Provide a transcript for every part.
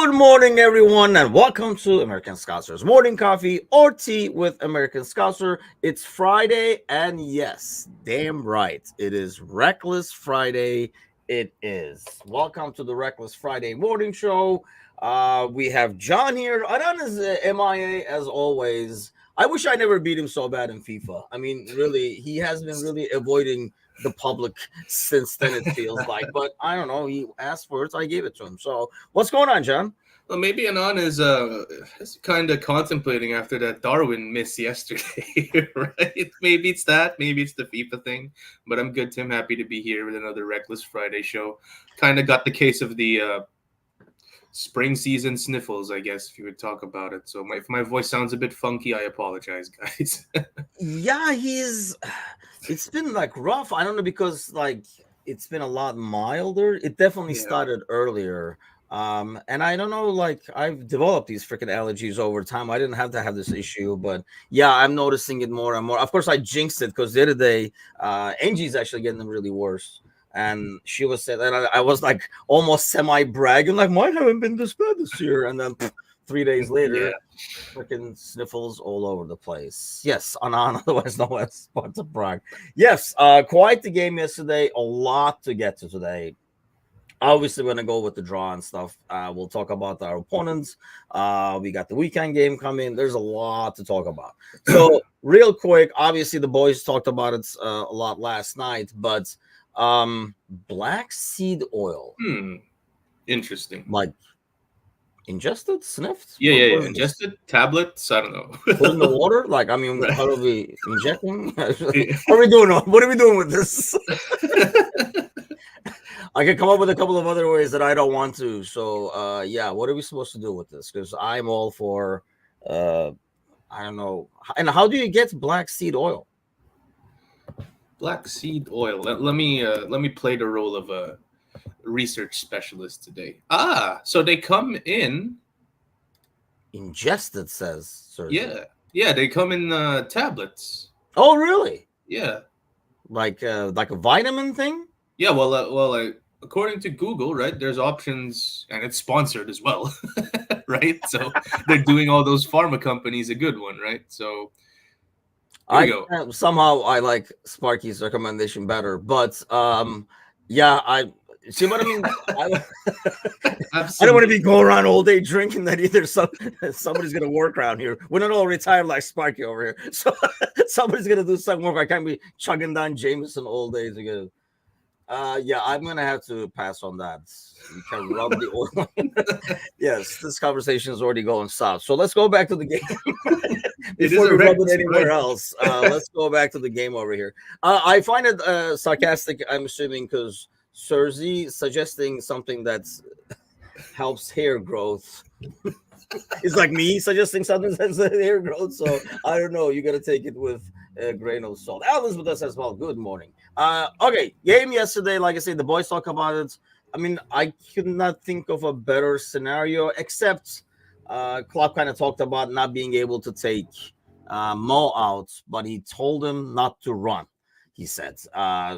Good morning, everyone, and welcome to American Scouser's Morning Coffee or Tea with American Scouser. It's Friday, and yes, damn right, it is Reckless Friday. It is. Welcome to the Reckless Friday Morning Show. We have John here. Adan is MIA as always. I wish I never beat him so bad in FIFA. I mean, really, he has been really avoiding the public since then, it feels like. But I don't know. He asked for it, so I gave it to him. So what's going on, John? Well, maybe Anon is kind of contemplating after that Darwin miss yesterday, right? Maybe it's that. Maybe it's the FIFA thing. But I'm good, Tim. Happy to be here with another Reckless Friday show. Kind of got the case of the spring season sniffles, I guess, if you would talk about it. So if my voice sounds a bit funky, I apologize, guys. Yeah, it's been like rough. I don't know, because like it's been a lot milder. It definitely Yeah. started earlier. And I don't know, like I've developed these freaking allergies over time. I didn't have to have this issue, but yeah, I'm noticing it more and more. Of course, I jinxed it because the other day, Angie's actually getting them really worse. And she was saying, and I was like almost semi bragging, like mine haven't been this bad this year. And then 3 days later, Yeah. freaking sniffles all over the place. Yes, Anan, otherwise known as Spot to Prague. Yes, quite the game yesterday. A lot to get to today. Obviously, we're going to go with the draw and stuff. We'll talk about our opponents. We got the weekend game coming. There's a lot to talk about. So, real quick, obviously, the boys talked about it a lot last night, but black seed oil. Interesting. Like, ingested, sniffed? Yeah. Ingested tablets. I don't know. Put in the water? Like, I mean, Right. how do we injecting? What are we doing? What are we doing with this? I can come up with a couple of other ways that I don't want to. So, yeah, what are we supposed to do with this? Because I'm all for, I don't know. And how do you get black seed oil? Black seed oil. Let me play the role of a research specialist today. So they come in Ingested, says Sergio. Yeah, they come in tablets. Oh, really? Yeah, like a vitamin thing? yeah. Well, according to Google, right? There's options, and it's sponsored as well, right? So they're doing all those pharma companies a good one, right? So here we go. Somehow I like Sparky's recommendation better, but yeah, I see what I mean. I don't want to be going around all day drinking that either. Somebody's gonna work around here. We're not all retired like Sparky over here, so somebody's gonna do some work. I can't be chugging down Jameson all day together. Yeah, I'm gonna have to pass on that. You can rub the oil. Yes, this conversation is already going south. So let's go back to the game. Before we rub it anywhere else, let's go back to the game over here. I find it sarcastic, I'm assuming, because Serzi suggesting something that helps hair growth. It's like me suggesting something that's hair growth. So I don't know. You got to take it with a grain of salt. Alan's with us as well. Good morning. Okay, game yesterday. Like I said, the boys talk about it. I mean, I could not think of a better scenario, except Klopp kind of talked about not being able to take Mo out, but he told him not to run. He said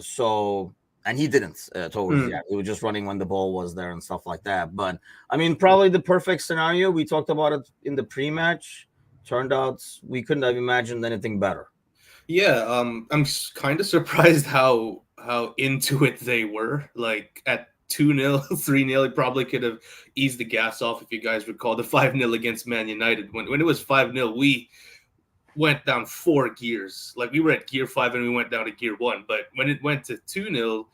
so. And he didn't towards the end. He was just running when the ball was there and stuff like that. But, I mean, probably the perfect scenario. We talked about it in the pre-match. Turned out we couldn't have imagined anything better. Yeah, I'm kind of surprised how into it they were. Like, at 2-0, 3-0, it probably could have eased the gas off, if you guys recall the 5-0 against Man United. When it was 5-0, we went down 4 gears. Like, we were at gear 5 and we went down to gear 1. But when it went to 2-0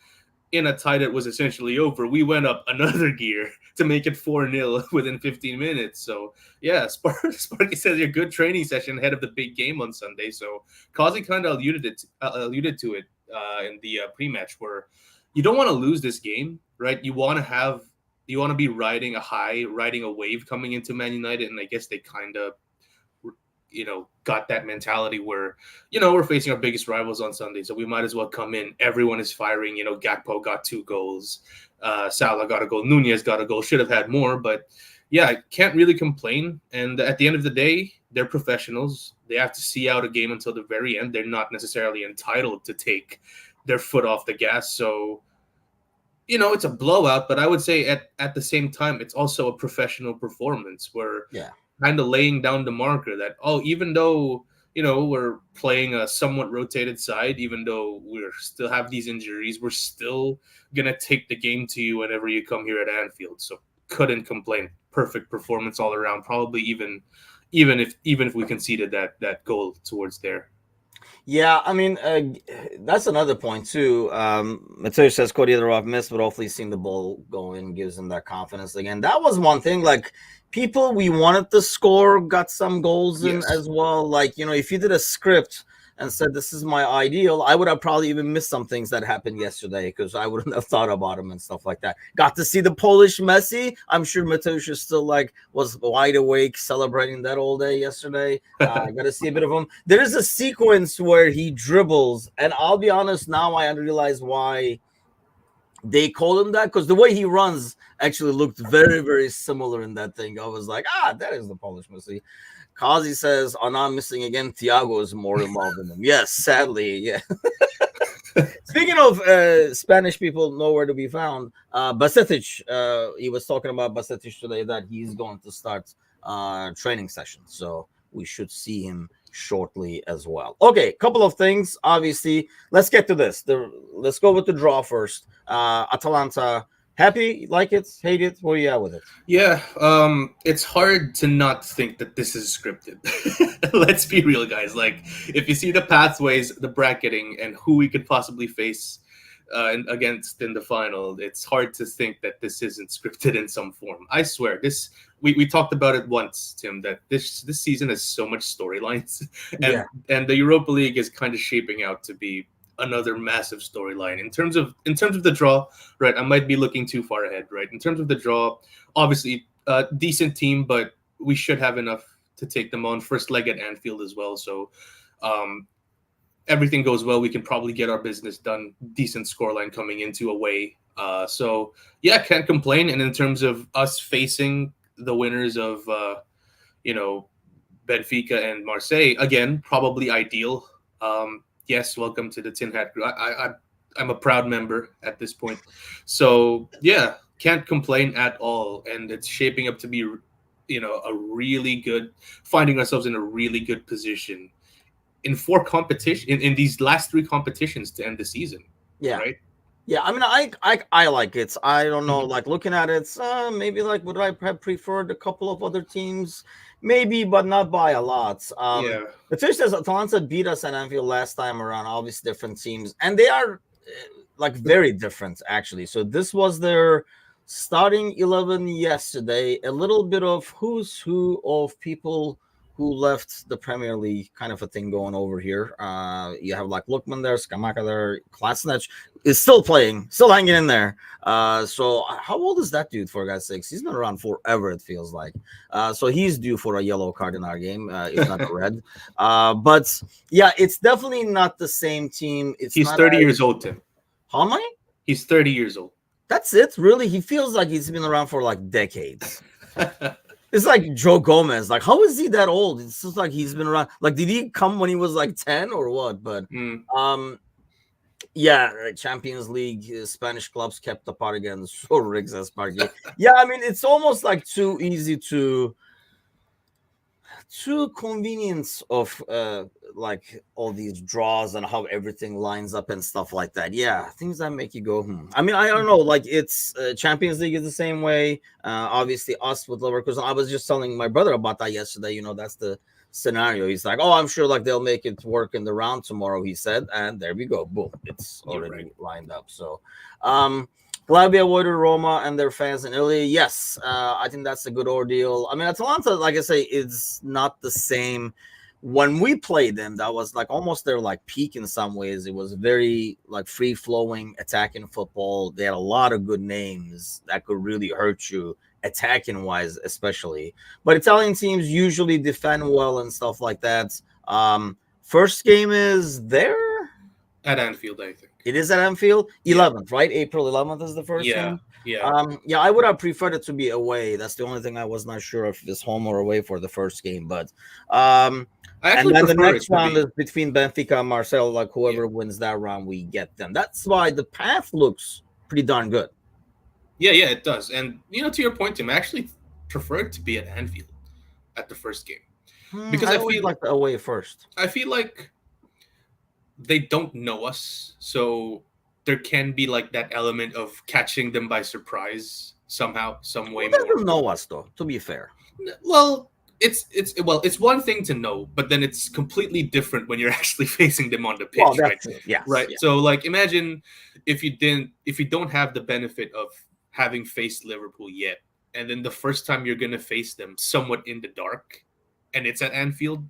in a tie that was essentially over, we went up another gear to make it 4-0 within 15 minutes. So yeah, Sparky says a good training session ahead of the big game on Sunday. So Kazi kind of alluded to it in the pre-match, where you don't want to lose this game, right? You want to be riding a wave coming into Man United, and I guess they kind of got that mentality where, we're facing our biggest rivals on Sunday, so we might as well come in. Everyone is firing. Gakpo got 2 goals. Salah got a goal. Nunez got a goal. Should have had more, but yeah, I can't really complain. And at the end of the day, they're professionals. They have to see out a game until the very end. They're not necessarily entitled to take their foot off the gas. So it's a blowout, but I would say at the same time, it's also a professional performance. We're Yeah. kind of laying down the marker that, even though, we're playing a somewhat rotated side, even though we're still have these injuries, we're still going to take the game to you whenever you come here at Anfield. So couldn't complain. Perfect performance all around. Probably even if we conceded that goal towards there. Yeah, I mean, that's another point too. Mateo says Cody Liverpool missed, but hopefully seeing the ball go in gives him that confidence again. That was one thing. Like people we wanted to score got some goals in Yes. as well. Like if you did a script and said this is my ideal, I would have probably even missed some things that happened yesterday because I wouldn't have thought about them and stuff like that. Got to see the Polish Messi. I'm sure Mateusz still was wide awake celebrating that all day yesterday. I got to see a bit of him. There is a sequence where he dribbles, and I'll be honest, now I realize why they call him that, because the way he runs actually looked very, very similar in that thing. I was like, that is the Polish Messi. Kazi says, I'm missing again. Thiago is more involved in them. Yes, sadly, yeah. Speaking of Spanish people nowhere to be found, Basetic, he was talking about Basetic today that he's going to start training sessions. So we should see him shortly as well. Okay, couple of things. Obviously, let's get to this. Let's go with the draw first. Atalanta. Happy, like it, hate it? Where you at with it? Yeah, it's hard to not think that this is scripted. Let's be real, guys. Like, if you see the pathways, the bracketing, and who we could possibly face against in the final, it's hard to think that this isn't scripted in some form. I swear, we talked about it once, Tim, that this season has so much storylines, and the Europa League is kind of shaping out to be another massive storyline in terms of the draw. Right, I might be looking too far ahead. Right, in terms of the draw, obviously a decent team, but we should have enough to take them on. First leg at Anfield as well, so everything goes well, we can probably get our business done. Decent scoreline coming into away. So yeah, can't complain. And in terms of us facing the winners of Benfica and Marseille, again, probably ideal. Yes, welcome to the Tin Hat Crew. I'm a proud member at this point. So yeah, can't complain at all. And it's shaping up to be, a really good, finding ourselves in a really good position in in these last 3 competitions to end the season. Yeah. Right. Yeah, I mean, I like it. I don't know, like looking at it, maybe like would I have preferred a couple of other teams? Maybe, but not by a lot. Yeah. The truth is, Atalanta beat us at Anfield last time around. Obviously, different teams, and they are like very different actually. So this was their starting 11 yesterday. A little bit of who's who of people who left the Premier League, kind of a thing going over here. You have like Lukman there, Skamaka there, Klasnich is still playing, still hanging in there. So how old is that dude, for God's sakes? He's been around forever, it feels like. So he's due for a yellow card in our game, if not a red. But yeah, it's definitely not the same team. He's 30 years old, Tim. How many? He's 30 years old. That's it? Really? He feels like he's been around for like decades. It's like Joe Gomez. Like, how is he that old? It's just like he's been around. Like, did he come when he was like 10 or what? But yeah, Champions League, Spanish clubs kept apart again. So rigs as Sparky. Yeah, I mean, it's almost like too easy to convenience of like all these draws and how everything lines up and stuff like that. Yeah, things that make you go, I mean, I don't know. Like it's Champions League is the same way. Obviously, us with Leverkusen. I was just telling my brother about that yesterday. That's the scenario. He's like, "Oh, I'm sure like they'll make it work in the round tomorrow." He said, and there we go. Boom, it's already lined up. So, glad we avoided Roma and their fans in Italy. Yes, I think that's a good ordeal. I mean, Atalanta, like I say, is not the same. When we played them, that was like almost their like peak in some ways. It was very like free flowing attacking football. They had a lot of good names that could really hurt you attacking wise, especially. But Italian teams usually defend well and stuff like that. First game is there at Anfield, I think. It is at Anfield. 11th, right? April 11th is the first game. Yeah, I would have preferred it to be away. That's the only thing I was not sure if it's home or away for the first game. But and then the next round is between Benfica and Marseille. Like whoever wins that round, we get them. That's why the path looks pretty darn good. Yeah, it does. And to your point, Tim, I actually prefer it to be at Anfield at the first game because I always like the away first. I feel like they don't know us, so there can be like that element of catching them by surprise somehow, some Who way more. doesn't know us though? To be fair. Well, it's one thing to know, but then it's completely different when you're actually facing them on the Well, pitch, right? that's true. Yes. Right. Yeah. So like imagine if you don't have the benefit of having faced Liverpool yet, and then the first time you're gonna face them somewhat in the dark, and it's at Anfield.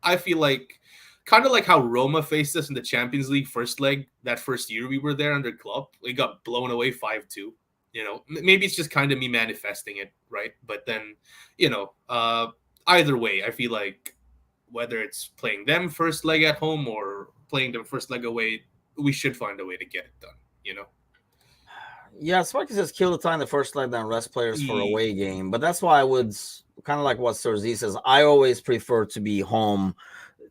I feel like kind of like how Roma faced us in the Champions League first leg that first year we were there under Klopp. We got blown away 5-2. Maybe it's just kind of me manifesting it, right? But then, either way, I feel like whether it's playing them first leg at home or playing them first leg away, we should find a way to get it done. Yeah, Sparky says kill the time the first leg, then rest players for E- away game. But that's why I would kind of like what Sir Z says. I always prefer to be home.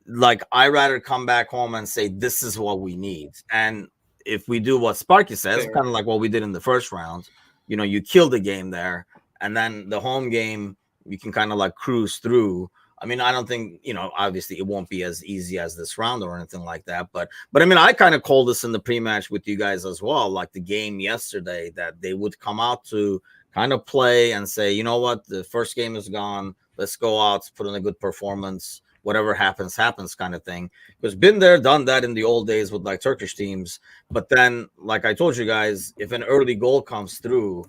Like I rather come back home and say this is what we need. And if we do what Sparky says, Fair. kind of like what we did in the first round, you kill the game there, and then the home game you can kind of like cruise through. I mean, I don't think obviously it won't be as easy as this round or anything like that. But I mean, I kind of called this in the pre-match with you guys as well, like the game yesterday, that they would come out to kind of play and say, you know what, the first game is gone. Let's go out, put in a good performance. Whatever happens, happens, kind of thing. Because been there, done that in the old days with like Turkish teams. But then, like I told you guys, if an early goal comes through,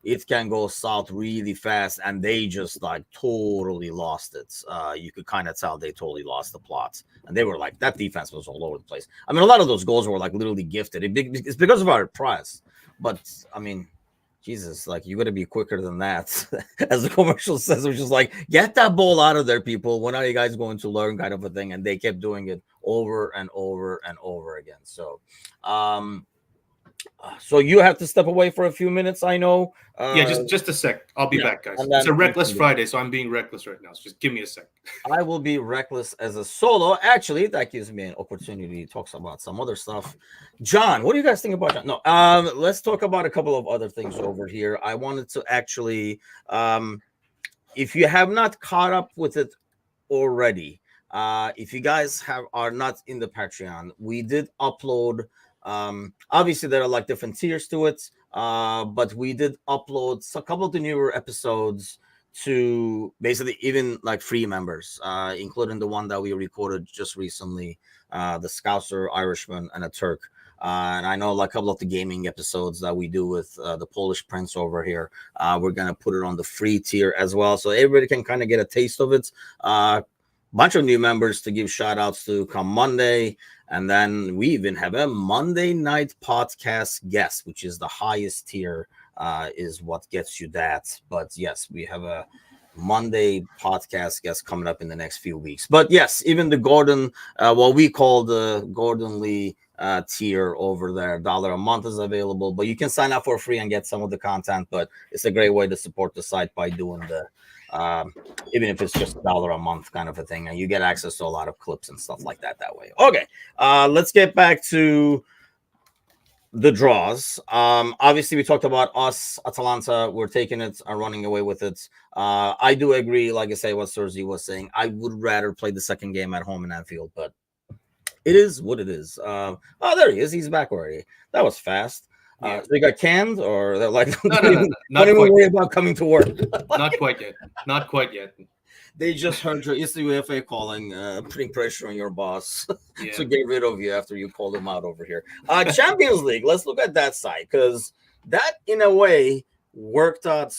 it can go south really fast, and they just like totally lost it. You could kind of tell they totally lost the plot, and they were like, that defense was all over the place. I mean, a lot of those goals were like literally gifted. It's because of our press, but I mean, Jesus, like you got to be quicker than that. As the commercial says, it was just like, get that ball out of there, people. When are you guys going to learn, kind of a thing? And they kept doing it over and over and over again. So you have to step away for a few minutes. I know. yeah, just a sec. I'll be Yeah, back, guys. and It's then a reckless Friday, so I'm being reckless right now. So just give me a sec. I will be reckless as a solo. Actually, that gives me an opportunity to talk about some other stuff. John, what do you guys think about that? No, let's talk about a couple of other things over here. I wanted to actually, if you have not caught up with it already, if you guys are not in the Patreon, we did upload. Obviously, there are like different tiers to it, but we did upload a couple of the newer episodes to basically even like free members, including the one that we recorded just recently, the Scouser, Irishman, and a Turk. And I know like a couple of the gaming episodes that we do with the Polish Prince over here, we're gonna put it on the free tier as well, so everybody can kind of get a taste of it. Bunch of new members to give shout outs to come Monday. And then we even have a Monday night podcast guest, which is the highest tier, is what gets you that. But yes, we have a Monday podcast guest coming up in the next few weeks. But yes, even the Gordon, what we call the Gordon Lee tier over there, $1 a month is available. But you can sign up for free and get some of the content. But it's a great way to support the site by doing the even if it's just $1 a month kind of a thing, and you get access to a lot of clips and stuff like that way. Okay, let's get back to the draws. Obviously we talked about us, Atalanta. We're taking it and running away with it. I do agree, like I say, what Sergi was saying. I would rather play the second game at home in Anfield, but it is what it is. Oh, there he is. He's back already. That was fast. Yeah. So they got canned, or they're like, No, don't even worry about coming to work. Not quite yet. Not quite yet. They just heard your it's the UEFA calling, putting pressure on your boss Yeah. to get rid of you after you called him out over here. Champions League, let's look at that side, because that in a way worked out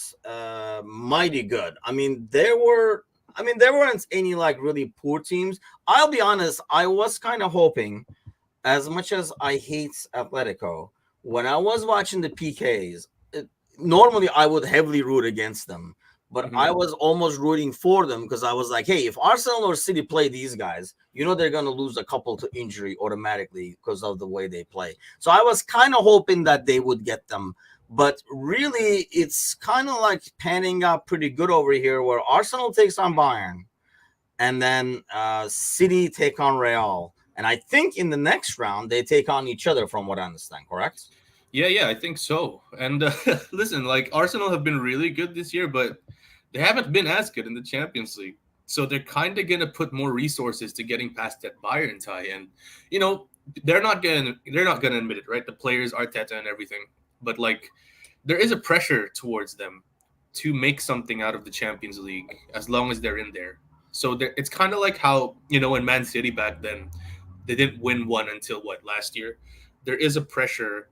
mighty good. I mean, there weren't any like really poor teams. I'll be honest, I was kind of hoping, as much as I hate Atletico, when I was watching the PKs, normally I would heavily root against them. But I was almost rooting for them, because I was like, hey, if Arsenal or City play these guys, they're going to lose a couple to injury automatically because of the way they play. So I was kind of hoping that they would get them. But really, it's kind of like panning out pretty good over here, where Arsenal takes on Bayern, and then City take on Real. And I think in the next round, they take on each other, from what I understand, correct? Yeah, I think so. And listen, like Arsenal have been really good this year, but they haven't been as good in the Champions League. So they're kind of gonna put more resources to getting past that Bayern tie, and you know they're not gonna admit it, right? The players, Arteta, and everything, but like there is a pressure towards them to make something out of the Champions League as long as they're in there. So it's kind of like how in Man City back then they didn't win one until what last year. There is a pressure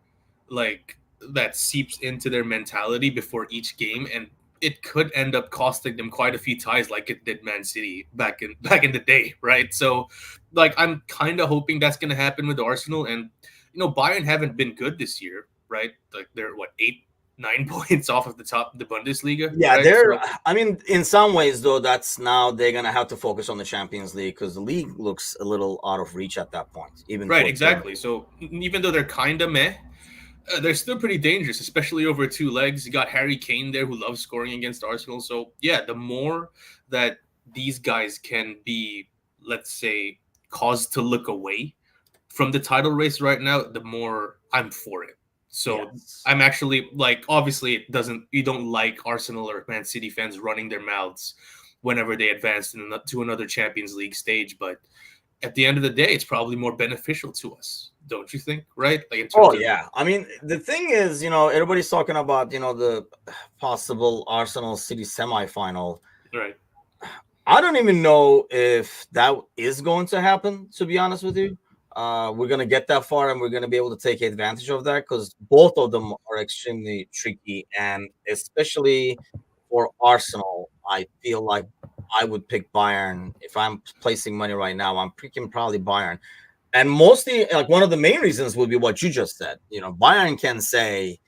like that seeps into their mentality before each game, and it could end up costing them quite a few ties, like it did Man City back in the day, right? So, like I'm kind of hoping that's going to happen with Arsenal, and Bayern haven't been good this year, right? Like they're what 8-9 points off of the top of the Bundesliga, Yeah, right? they're. So I mean, in some ways, though, that's now they're gonna have to focus on the Champions League because the league looks a little out of reach at that point, even right, for Germany. exactly. So even though they're kind of meh, they're still pretty dangerous, especially over two legs. You got Harry Kane there who loves scoring against Arsenal. So, yeah, the more that these guys can be, let's say, caused to look away from the title race right now, the more I'm for it. So, Yes. I'm actually like, obviously, you don't like Arsenal or Man City fans running their mouths whenever they advance to another Champions League stage. But at the end of the day, it's probably more beneficial to us, don't you think? Right? Like in Oh terms of yeah. I mean, the thing is, everybody's talking about the possible Arsenal City semifinal. right. I don't even know if that is going to happen, to be honest with you. We're going to get that far and we're going to be able to take advantage of that because both of them are extremely tricky. And especially for Arsenal, I feel like I would pick Bayern. If I'm placing money right now, I'm picking probably Bayern. And mostly, like, one of the main reasons would be what you just said. Bayern can say,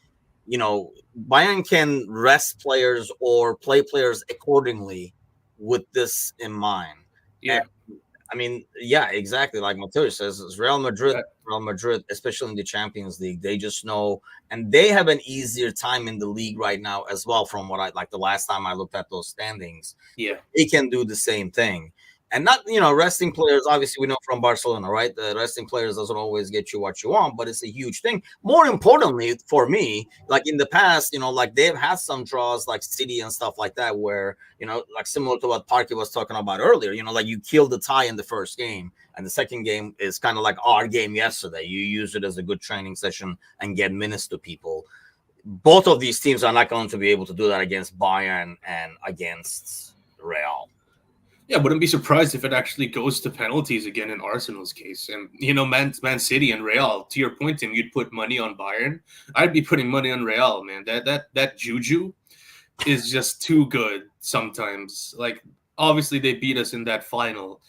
Bayern can rest players or play players accordingly with this in mind. And Yeah. I mean, yeah, exactly. Like Matteo says, it's That, Real Madrid, especially in the Champions League, they just know, and they have an easier time in the league right now as well. From what I like, the last time I looked at those standings, yeah. they can do the same thing. And not, resting players, obviously, we know from Barcelona, right? The resting players doesn't always get you what you want, but it's a huge thing. More importantly, for me, like in the past, like they've had some draws like City and stuff like that, where, like similar to what Parky was talking about earlier, like you kill the tie in the first game, and the second game is kind of like our game yesterday. You use it as a good training session and get minutes to people. Both of these teams are not going to be able to do that against Bayern and against Real. Yeah, wouldn't be surprised if it actually goes to penalties again in Arsenal's case. And Man City and Real. To your point, Tim, you'd put money on Bayern. I'd be putting money on Real, man. That juju is just too good sometimes. Like obviously they beat us in that final.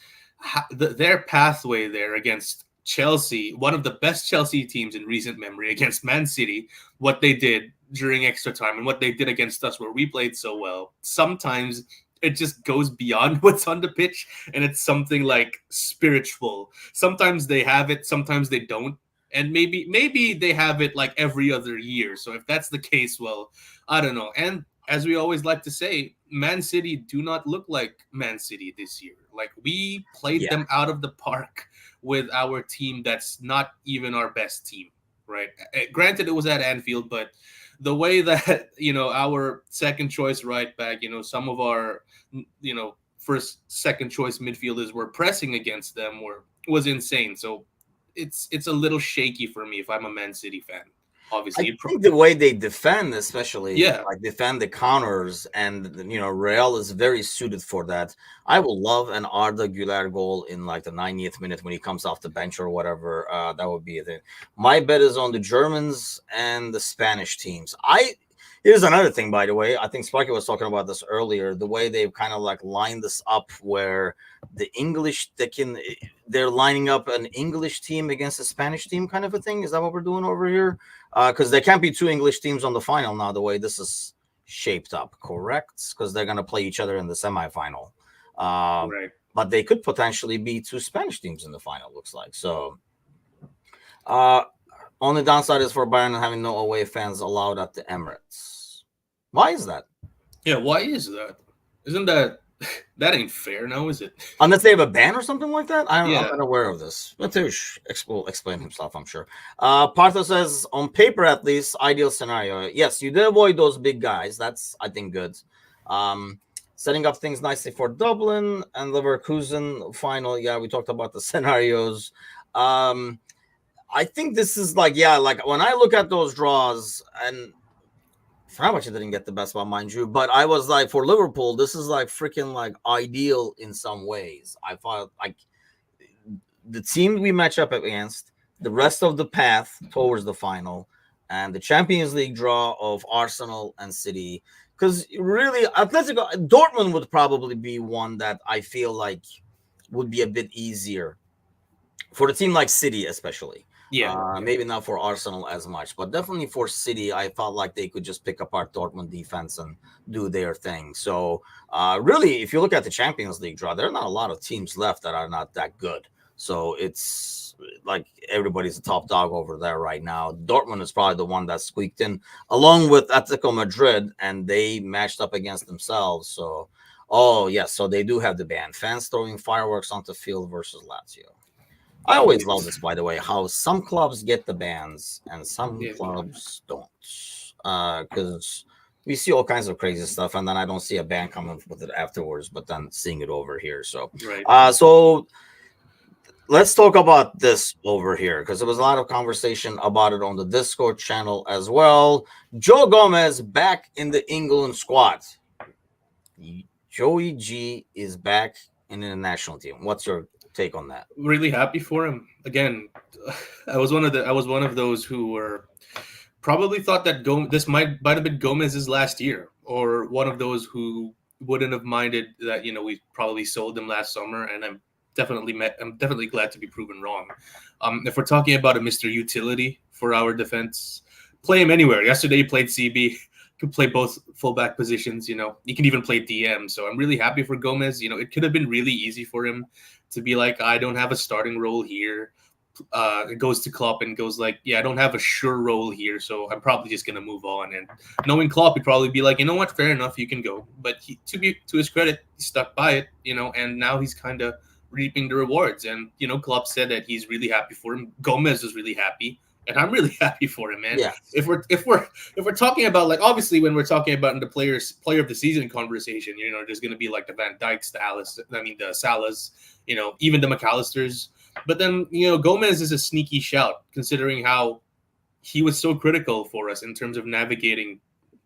Their pathway there against Chelsea, one of the best Chelsea teams in recent memory, against Man City, what they did during extra time and what they did against us, where we played so well. Sometimes it just goes beyond what's on the pitch and it's something like spiritual. Sometimes they have it, sometimes they don't. And maybe they have it like every other year. So if that's the case, well, I don't know. And as we always like to say, Man City do not look like Man City this year. Like we played Yeah. them out of the park with our team that's not even our best team, right? Granted, it was at Anfield, but the way that our second choice right back, some of our first second choice midfielders were pressing against them was insane. So it's a little shaky for me if I'm a Man City fan. I Obviously, think the way they defend, especially yeah, like defend the counters, and Real is very suited for that. I will love an Arda Güler goal in like the 90th minute when he comes off the bench or whatever. That would be it. My bet is on the Germans and the Spanish teams. Here's another thing, by the way. I think Sparky was talking about this earlier. The way they've kind of like lined this up, where the English they're lining up an English team against a Spanish team, kind of a thing. Is that what we're doing over here? Because there can't be two English teams on the final now, the way this is shaped up, correct? Because they're going to play each other in the semifinal. right. But they could potentially be two Spanish teams in the final, looks like. So, on the downside is for Bayern having no away fans allowed at the Emirates. Why is that? Yeah, why is that? Isn't that That ain't fair, now is it? Unless they have a ban or something like that. I'm Yeah. not aware of this. Let's explain himself, I'm sure. Partho says, on paper at least, ideal scenario. Yes, you did avoid those big guys. That's, I think, good. Setting up things nicely for Dublin and Leverkusen final. Yeah, we talked about the scenarios. I think this is like, yeah, like when I look at those draws, and Fenerbahce didn't get the best one, mind you, but I was like, for Liverpool, this is like freaking like ideal in some ways. I thought like the team we match up against, the rest of the path towards the final, and the Champions League draw of Arsenal and City. Because really, Atletico, Dortmund would probably be one that I feel like would be a bit easier for a team like City, especially. Yeah. Maybe not for Arsenal as much, but definitely for City, I felt like they could just pick apart Dortmund defense and do their thing. So, really, if you look at the Champions League draw, there are not a lot of teams left that are not that good. So it's like everybody's a top dog over there right now. Dortmund is probably the one that squeaked in, along with Atletico Madrid, and they matched up against themselves. So, oh yes, so they do have the ban. Fans throwing fireworks onto field versus Lazio. I always love this, by the way, how some clubs get the bans and some clubs don't. Because we see all kinds of crazy stuff, and then I don't see a ban coming with it afterwards, but then seeing it over here. So, so let's talk about this over here, because there was a lot of conversation about it on the Discord channel as well. Joe Gomez back in the England squad. Joey G is back in the national team. What's your take on that? Really happy for him. Again, I was one of those who were probably thought that this might have been Gomez's last year, or one of those who wouldn't have minded that, we probably sold him last summer, and I'm definitely glad to be proven wrong. If we're talking about a Mr. Utility for our defense, play him anywhere. Yesterday he played CB. Could play both fullback positions, he can even play DM. So I'm really happy for Gomez. It could have been really easy for him to be like, I don't have a starting role here. It goes to Klopp and goes like, yeah, I don't have a sure role here, so I'm probably just gonna move on. And knowing Klopp, he'd probably be like, you know what, fair enough, you can go. But to his credit, he stuck by it, and now he's kind of reaping the rewards. And Klopp said that he's really happy for him. Gomez was really happy. And I'm really happy for him, man. Yeah. If we're talking about, like, obviously when we're talking about in the player of the season conversation, there's going to be like the Van Dijks, the Salahs, even the McAllisters. But then Gomez is a sneaky shout, considering how he was so critical for us in terms of navigating,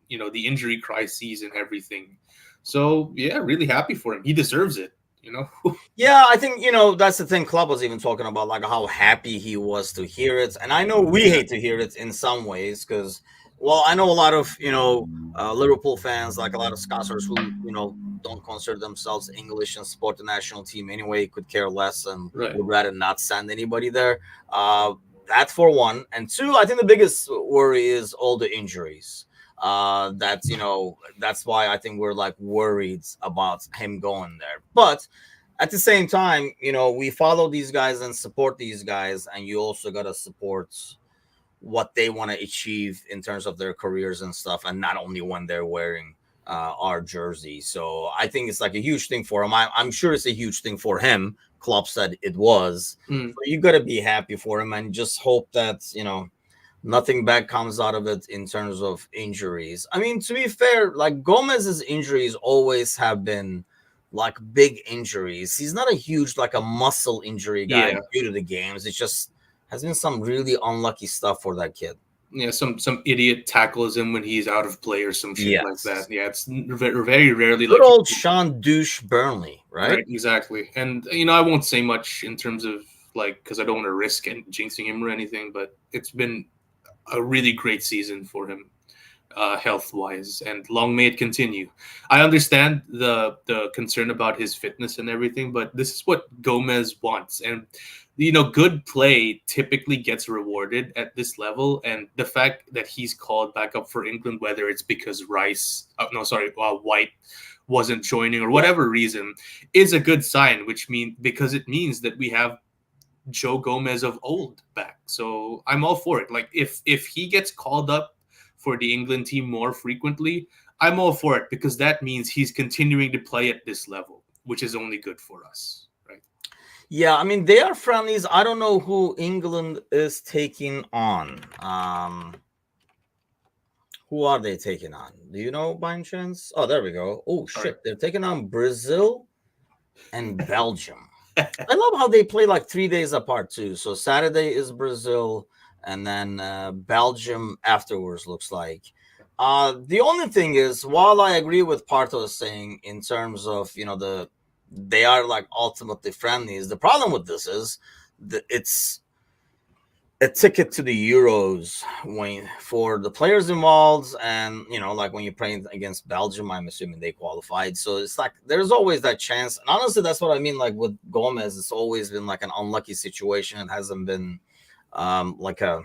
the injury crises and everything. So yeah, really happy for him. He deserves it. Yeah, I think that's the thing. Klopp was even talking about, like, how happy he was to hear it, and I know we hate to hear it in some ways, because, well, I know a lot of Liverpool fans, like a lot of Scousers who don't consider themselves English and support the national team anyway, could care less and would rather not send anybody there. That for one, and two, I think the biggest worry is all the injuries. That's why I think we're like worried about him going there. But at the same time, we follow these guys and support these guys, and you also got to support what they want to achieve in terms of their careers and stuff, and not only when they're wearing our jersey. So I think it's like a huge thing for him. I'm sure it's a huge thing for him. Klopp said it was. So you got to be happy for him and just hope that nothing bad comes out of it in terms of injuries. I mean, to be fair, like, Gomez's injuries always have been like big injuries. He's not a huge, like, a muscle injury guy due to the games. It just has been some really unlucky stuff for that kid. Yeah, some idiot tackles him when he's out of play or some shit like that. Yeah, it's very rarely. Good old Sean Douche Burnley, right? Exactly. And I won't say much in terms of, like, because I don't want to risk jinxing him or anything, but it's been a really great season for him, health-wise, and long may it continue. I understand the concern about his fitness and everything, but this is what Gomez wants, and good play typically gets rewarded at this level. And the fact that he's called back up for England, whether it's because White wasn't joining or whatever reason, is a good sign. Because it means that we have Joe Gomez of old back. So I'm all for it. Like, if he gets called up for the England team more frequently, I'm all for it because that means he's continuing to play at this level, which is only good for us, right? Yeah, I mean they are friendlies. I don't know who England is taking on. Who are they taking on? Do you know by any chance? Oh, there we go. Oh All right. shit, they're taking on Brazil and Belgium. I love how they play like 3 days apart too. So Saturday is Brazil, and then Belgium afterwards. Looks like. The only thing is, while I agree with Partos saying in terms of they are like ultimately friendlies. The problem with this is that it's a ticket to the Euros when for the players involved, and like when you're playing against Belgium, I'm assuming they qualified. So it's like there's always that chance. And honestly, that's what I mean. Like with Gomez, it's always been like an unlucky situation. It hasn't been like a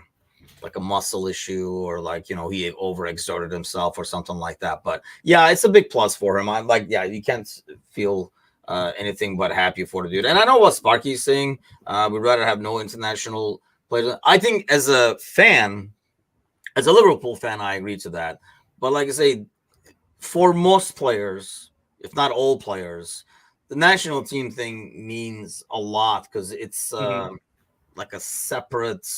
muscle issue or like he overexerted himself or something like that. But yeah, it's a big plus for him. I'm like, yeah, you can't feel anything but happy for the dude. And I know what Sparky's saying. We'd rather have no international players. I think as a fan, as a Liverpool fan, I agree to that. But like I say, for most players, if not all players, the national team thing means a lot because it's like a separate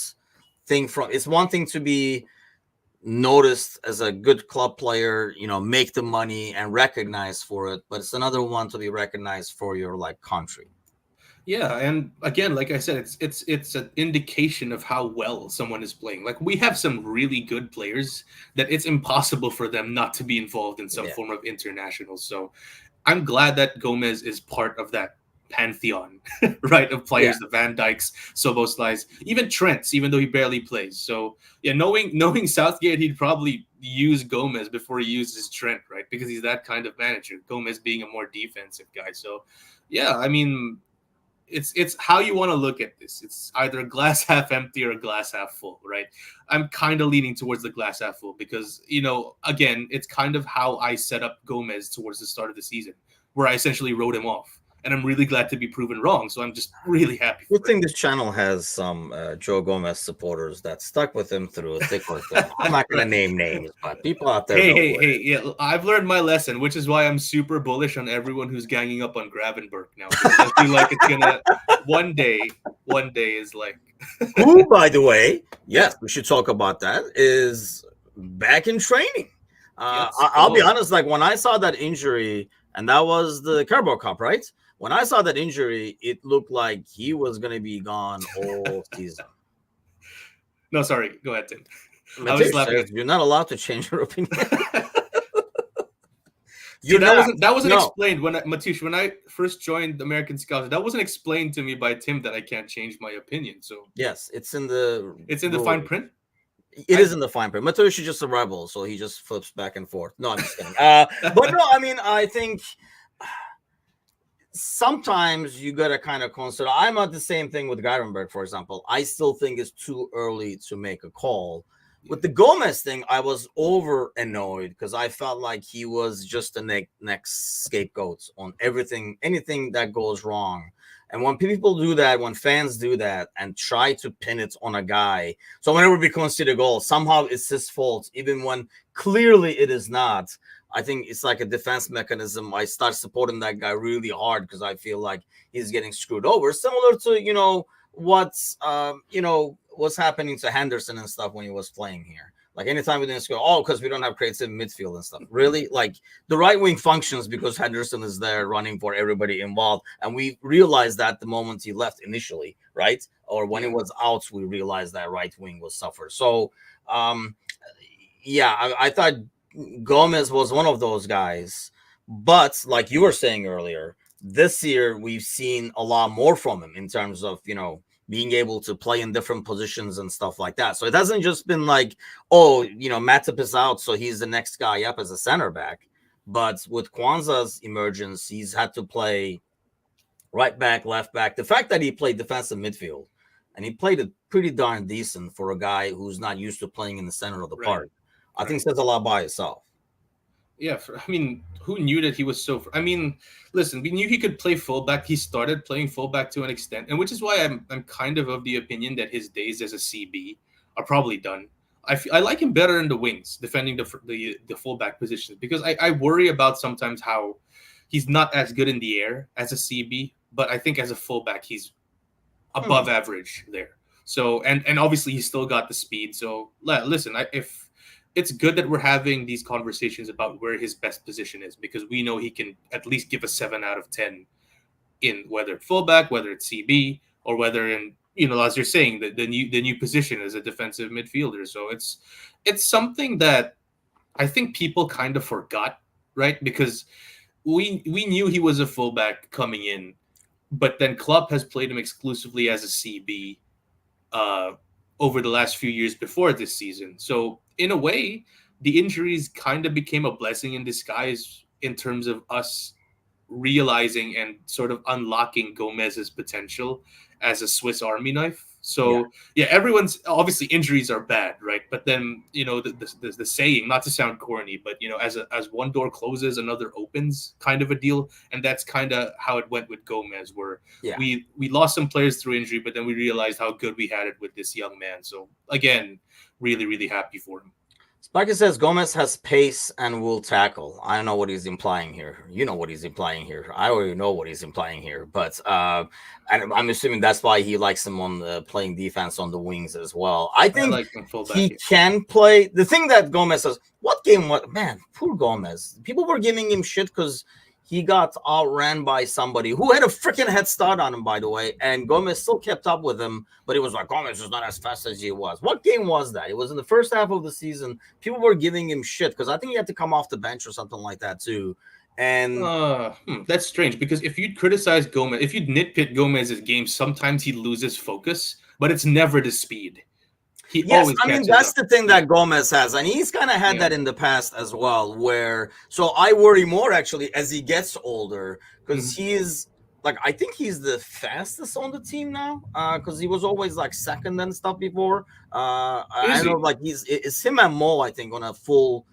thing from. It's one thing to be noticed as a good club player, make the money and recognized for it, but it's another one to be recognized for your like country. Yeah, and again, like I said, it's an indication of how well someone is playing. Like we have some really good players that it's impossible for them not to be involved in some form of international. So I'm glad that Gomez is part of that pantheon, right, of players, the Van Dijks, Soboslais, even Trent's, even though he barely plays. So yeah, knowing Southgate, he'd probably use Gomez before he uses Trent, right? Because he's that kind of manager. Gomez being a more defensive guy. So yeah, I mean, it's how you want to look at this. It's either a glass half empty or a glass half full, right? I'm kind of leaning towards the glass half full because, again, it's kind of how I set up Gomez towards the start of the season, where I essentially wrote him off. And I'm really glad to be proven wrong. So I'm just really happy. Good thing this channel has some Joe Gomez supporters that stuck with him through thick or thin. I'm not going to name names, but people out there. Hey, yeah, I've learned my lesson, which is why I'm super bullish on everyone who's ganging up on Gravenberg now. Because I feel like it's gonna one day is like. Who, by the way, yes, we should talk about that. Is back in training. Yes. I'll be honest. Like when I saw that injury, and that was the Carabao Cup, right? When I saw that injury, it looked like he was going to be gone all season. No, sorry. Go ahead, Tim. You're not allowed to change your opinion. That wasn't explained when I first joined AmericanScouser. That wasn't explained to me by Tim that I can't change my opinion. So yes, it's in the fine print. It is in the fine print. Mateusz is just a rebel, so he just flips back and forth. No, I'm just kidding. But no, I mean, I think sometimes you gotta kind of consider. I'm not the same thing with Gravenberg, for example. I still think it's too early to make a call. With the Gomez thing, I was over annoyed because I felt like he was just the next scapegoat on anything that goes wrong. And when people do that, when fans do that and try to pin it on a guy, so whenever we concede a goal, somehow it's his fault, even when clearly it is not. I think it's like a defense mechanism. I start supporting that guy really hard because I feel like he's getting screwed over. Similar to, what's happening to Henderson and stuff when he was playing here. Like anytime we didn't score, because we don't have creative midfield and stuff. Really? Like the right wing functions because Henderson is there running for everybody involved. And we realized that the moment he left initially, right? Or when it was out, we realized that right wing was suffer. So, I thought Gomez was one of those guys. But like you were saying earlier, this year we've seen a lot more from him in terms of, being able to play in different positions and stuff like that. So it hasn't just been like, Matip is out, so he's the next guy up as a center back. But with Kwanzaa's emergence, he's had to play right back, left back. The fact that he played defensive midfield, and he played it pretty darn decent for a guy who's not used to playing in the center of the park, I think says a lot by itself. Yeah, who knew that he was so? Listen, we knew he could play fullback. He started playing fullback to an extent, and which is why I'm kind of the opinion that his days as a CB are probably done. I like him better in the wings, defending the fullback positions, because I worry about sometimes how he's not as good in the air as a CB, but I think as a fullback he's Hmm. above average there. So and obviously he's still got the speed. So listen, if it's good that we're having these conversations about where his best position is, because we know he can at least give a 7 out of 10 in whether it's fullback, whether it's CB, or whether in, as you're saying, the new position as a defensive midfielder. So it's something that I think people kind of forgot, right? Because we knew he was a fullback coming in, but then Klopp has played him exclusively as a CB uh, over the last few years before this season. So in a way, the injuries kind of became a blessing in disguise in terms of us realizing and sort of unlocking Gomez's potential as a Swiss Army knife. Yeah. So yeah, everyone's obviously injuries are bad, right? But then the saying, not to sound corny, but as one door closes, another opens, kind of a deal, and that's kind of how it went with Gomez, where Yeah. we lost some players through injury, but then we realized how good we had it with this young man. So again, really really happy for him. Sparky says Gomez has pace and will tackle. I don't know what he's implying here. You know what he's implying here. I already know what he's implying here. But and I'm assuming that's why he likes him on playing defense on the wings as well. I I think like him fullback. he can play. The thing that Gomez says, what game? What man? Poor Gomez. People were giving him shit because he got outran by somebody who had a freaking head start on him, by the way. And Gomez still kept up with him, but it was like Gomez was not as fast as he was. What game was that? It was in the first half of the season. People were giving him shit because I think he had to come off the bench or something like that too. And That's strange, because if you'd criticize Gomez, if you'd nitpick Gomez's game, sometimes he loses focus, but it's never the speed. He yes, always I mean catches that's up. the thing Yeah, that Gomez has, and he's kind of had yeah. that in the past as well. Where so I worry more actually as he gets older because Mhm. he's like I think he's the fastest on the team now because he was always like second and stuff before. I Is don't know, he like it's him and Mo I think on a full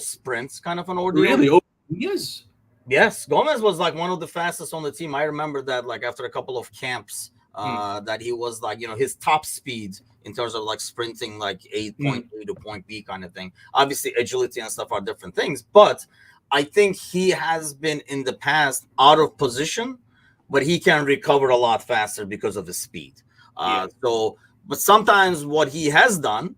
sprints kind of an ordeal. really? Oh, yes. Yes, Gomez was like one of the fastest on the team. I remember that like after a couple of camps, Mm, that he was like, his top speed in terms of like sprinting like 8 point mm, A to point B kind of thing. Obviously, agility and stuff are different things, but I think he has been in the past out of position, but he can recover a lot faster because of his speed. yeah. But sometimes what he has done,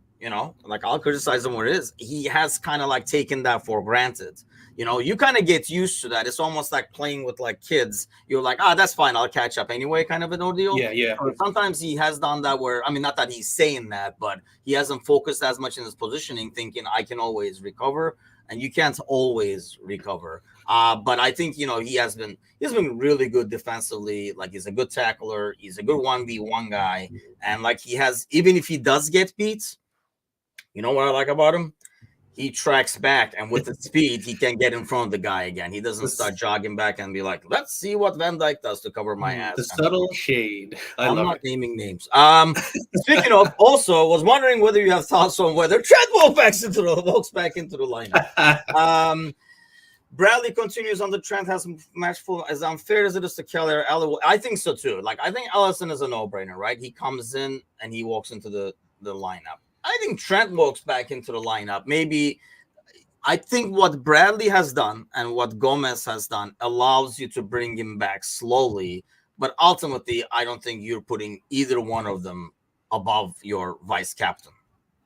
like I'll criticize him where it is, he has kind of like taken that for granted. You kind of get used to that. It's almost like playing with like kids. You're like, that's fine. I'll catch up anyway, kind of an ordeal. Yeah, yeah. So sometimes he has done that where, I mean, not that he's saying that, but he hasn't focused as much in his positioning, thinking I can always recover, and you can't always recover. But I think he's been really good defensively. Like he's a good tackler. He's a good 1v1 guy, and like he has, even if he does get beat, you know what I like about him? He tracks back, and with the speed, he can get in front of the guy again. He doesn't start That's, jogging back and be like, "Let's see what Van Dyke does to cover my the ass." Kind of subtle deal. shade. I I'm love not it. naming names. Speaking of, also was wondering whether you have thoughts on whether Trent walks back into the lineup. Um, Bradley continues on the Trent has match full as unfair as it is to Kelly or Ellie. I think so too. Like I think Ellison is a no-brainer, right? He comes in and he walks into the lineup. I think Trent walks back into the lineup. Maybe I think what Bradley has done and what Gomez has done allows you to bring him back slowly. But ultimately, I don't think you're putting either one of them above your vice captain.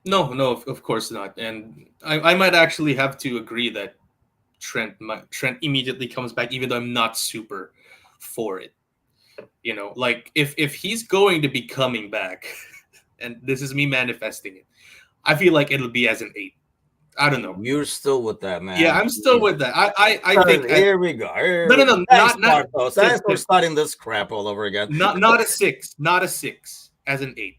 No, no, of course not. And I might actually have to agree that Trent immediately comes back, even though I'm not super for it. Like if he's going to be coming back, and this is me manifesting it, I feel like it'll be as an 8. I don't know. You're still with that, Yeah, man. I'm still with that. I think Here we go. no, no, no, Thanks, not Marco. Sid, Thanks for Sid, starting this crap all over again. not a 6, not a 6 as an 8.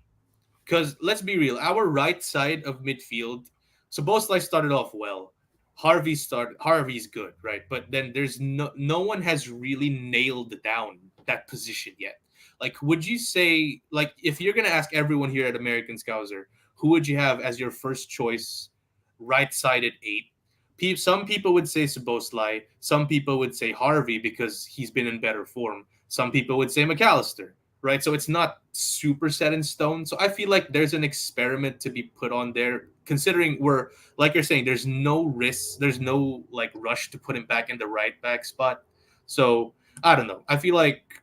Because let's be real, our right side of midfield, so Bosley started off well. Harvey's good, right? But then there's no one has really nailed down that position yet. Like, would you say, like, if you're gonna ask everyone here at American Scouser, who would you have as your first choice right-sided 8? Some people would say Szoboszlai. Some people would say Harvey because he's been in better form. Some people would say McAllister, right? So it's not super set in stone. So I feel like there's an experiment to be put on there, considering we're, like you're saying, there's no risk, there's no like rush to put him back in the right back spot. So I don't know. I feel like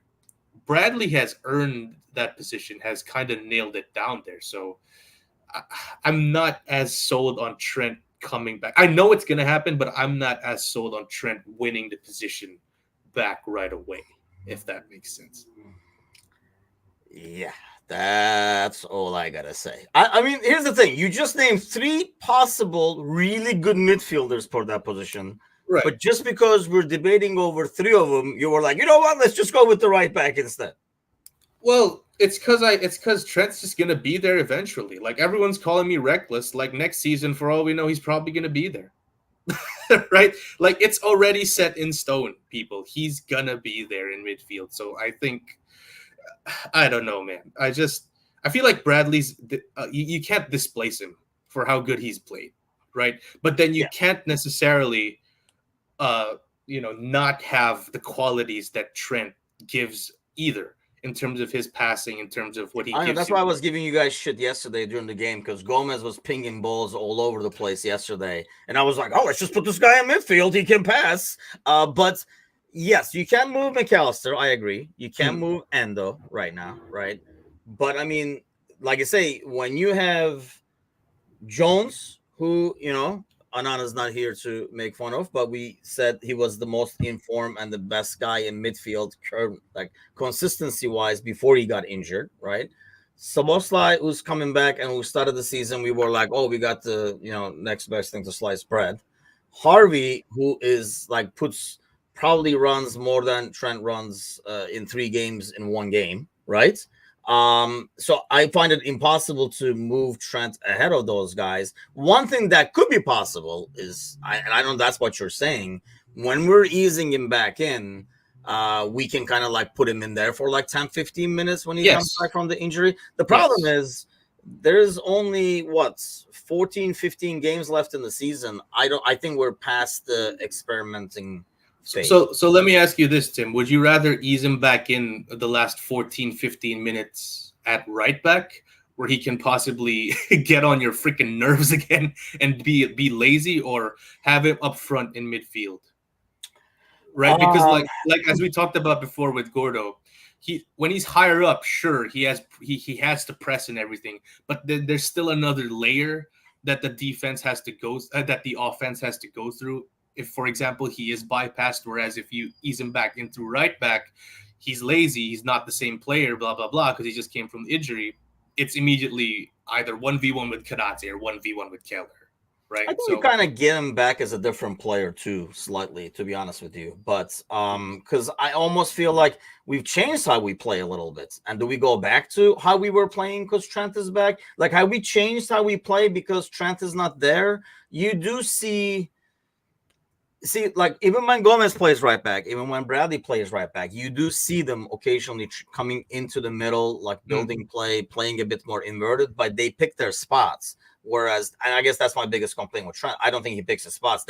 Bradley has earned that position, has kind of nailed it down there. So I'm not as sold on Trent coming back. I know it's going to happen, but I'm not as sold on Trent winning the position back right away, if that makes sense. Yeah, that's all I gotta say. I mean, here's the thing: you just named 3 possible really good midfielders for that position, right? But just because we're debating over 3 of them, you were like, you know what? Let's just go with the right back instead. Well, it's because Trent's just gonna be there eventually. Like everyone's calling me reckless. Like next season, for all we know, he's probably gonna be there. Right? Like it's already set in stone, people. He's gonna be there in midfield. So I think, I don't know, man. I feel like Bradley's you can't displace him for how good he's played, right? But then you can't necessarily not have the qualities that Trent gives either, in terms of his passing, in terms of what he gives. That's why I was giving you guys shit yesterday during the game, because Gomez was pinging balls all over the place yesterday. And I was like, oh, let's just put this guy in midfield. He can pass. But yes, you can move McAllister. I agree. You can move Endo right now, right? But I mean, like I say, when you have Jones, who, Anana's not here to make fun of, but we said he was the most informed and the best guy in midfield, like consistency-wise, before he got injured, right? Szoboszlai, who's coming back, and who started the season, we were like, oh, we got the next best thing to slice bread. Harvey, who is like probably runs more than Trent runs in 3 games in 1 game, right? So I find it impossible to move Trent ahead of those guys. One thing that could be possible is, and I know that's what you're saying, when we're easing him back in, we can kind of like put him in there for like 10-15 minutes when he comes back from the injury. The problem is there's only 14-15 games left in the season. I think we're past the experimenting phase. So let me ask you this, Tim. Would you rather ease him back in the last 14-15 minutes at right back, where he can possibly get on your freaking nerves again and be lazy, or have him up front in midfield? Right? Because like as we talked about before with Gordo, when he's higher up, sure, he has to press and everything, but then there's still another layer that the defense has to go that the offense has to go through. If, for example, he is bypassed, whereas if you ease him back in through right back, he's lazy, he's not the same player, blah, blah, blah, because he just came from injury, it's immediately either 1v1 with Kanate or 1v1 with Keller, right? I think you kind of get him back as a different player too, slightly, to be honest with you. But because I almost feel like we've changed how we play a little bit. And do we go back to how we were playing because Trent is back? Like, have we changed how we play because Trent is not there? You do see, like, even when Gomez plays right back, even when Bradley plays right back, you do see them occasionally coming into the middle, like building play, playing a bit more inverted, but they pick their spots. Whereas, and I guess that's my biggest complaint with Trent. I don't think he picks his spots.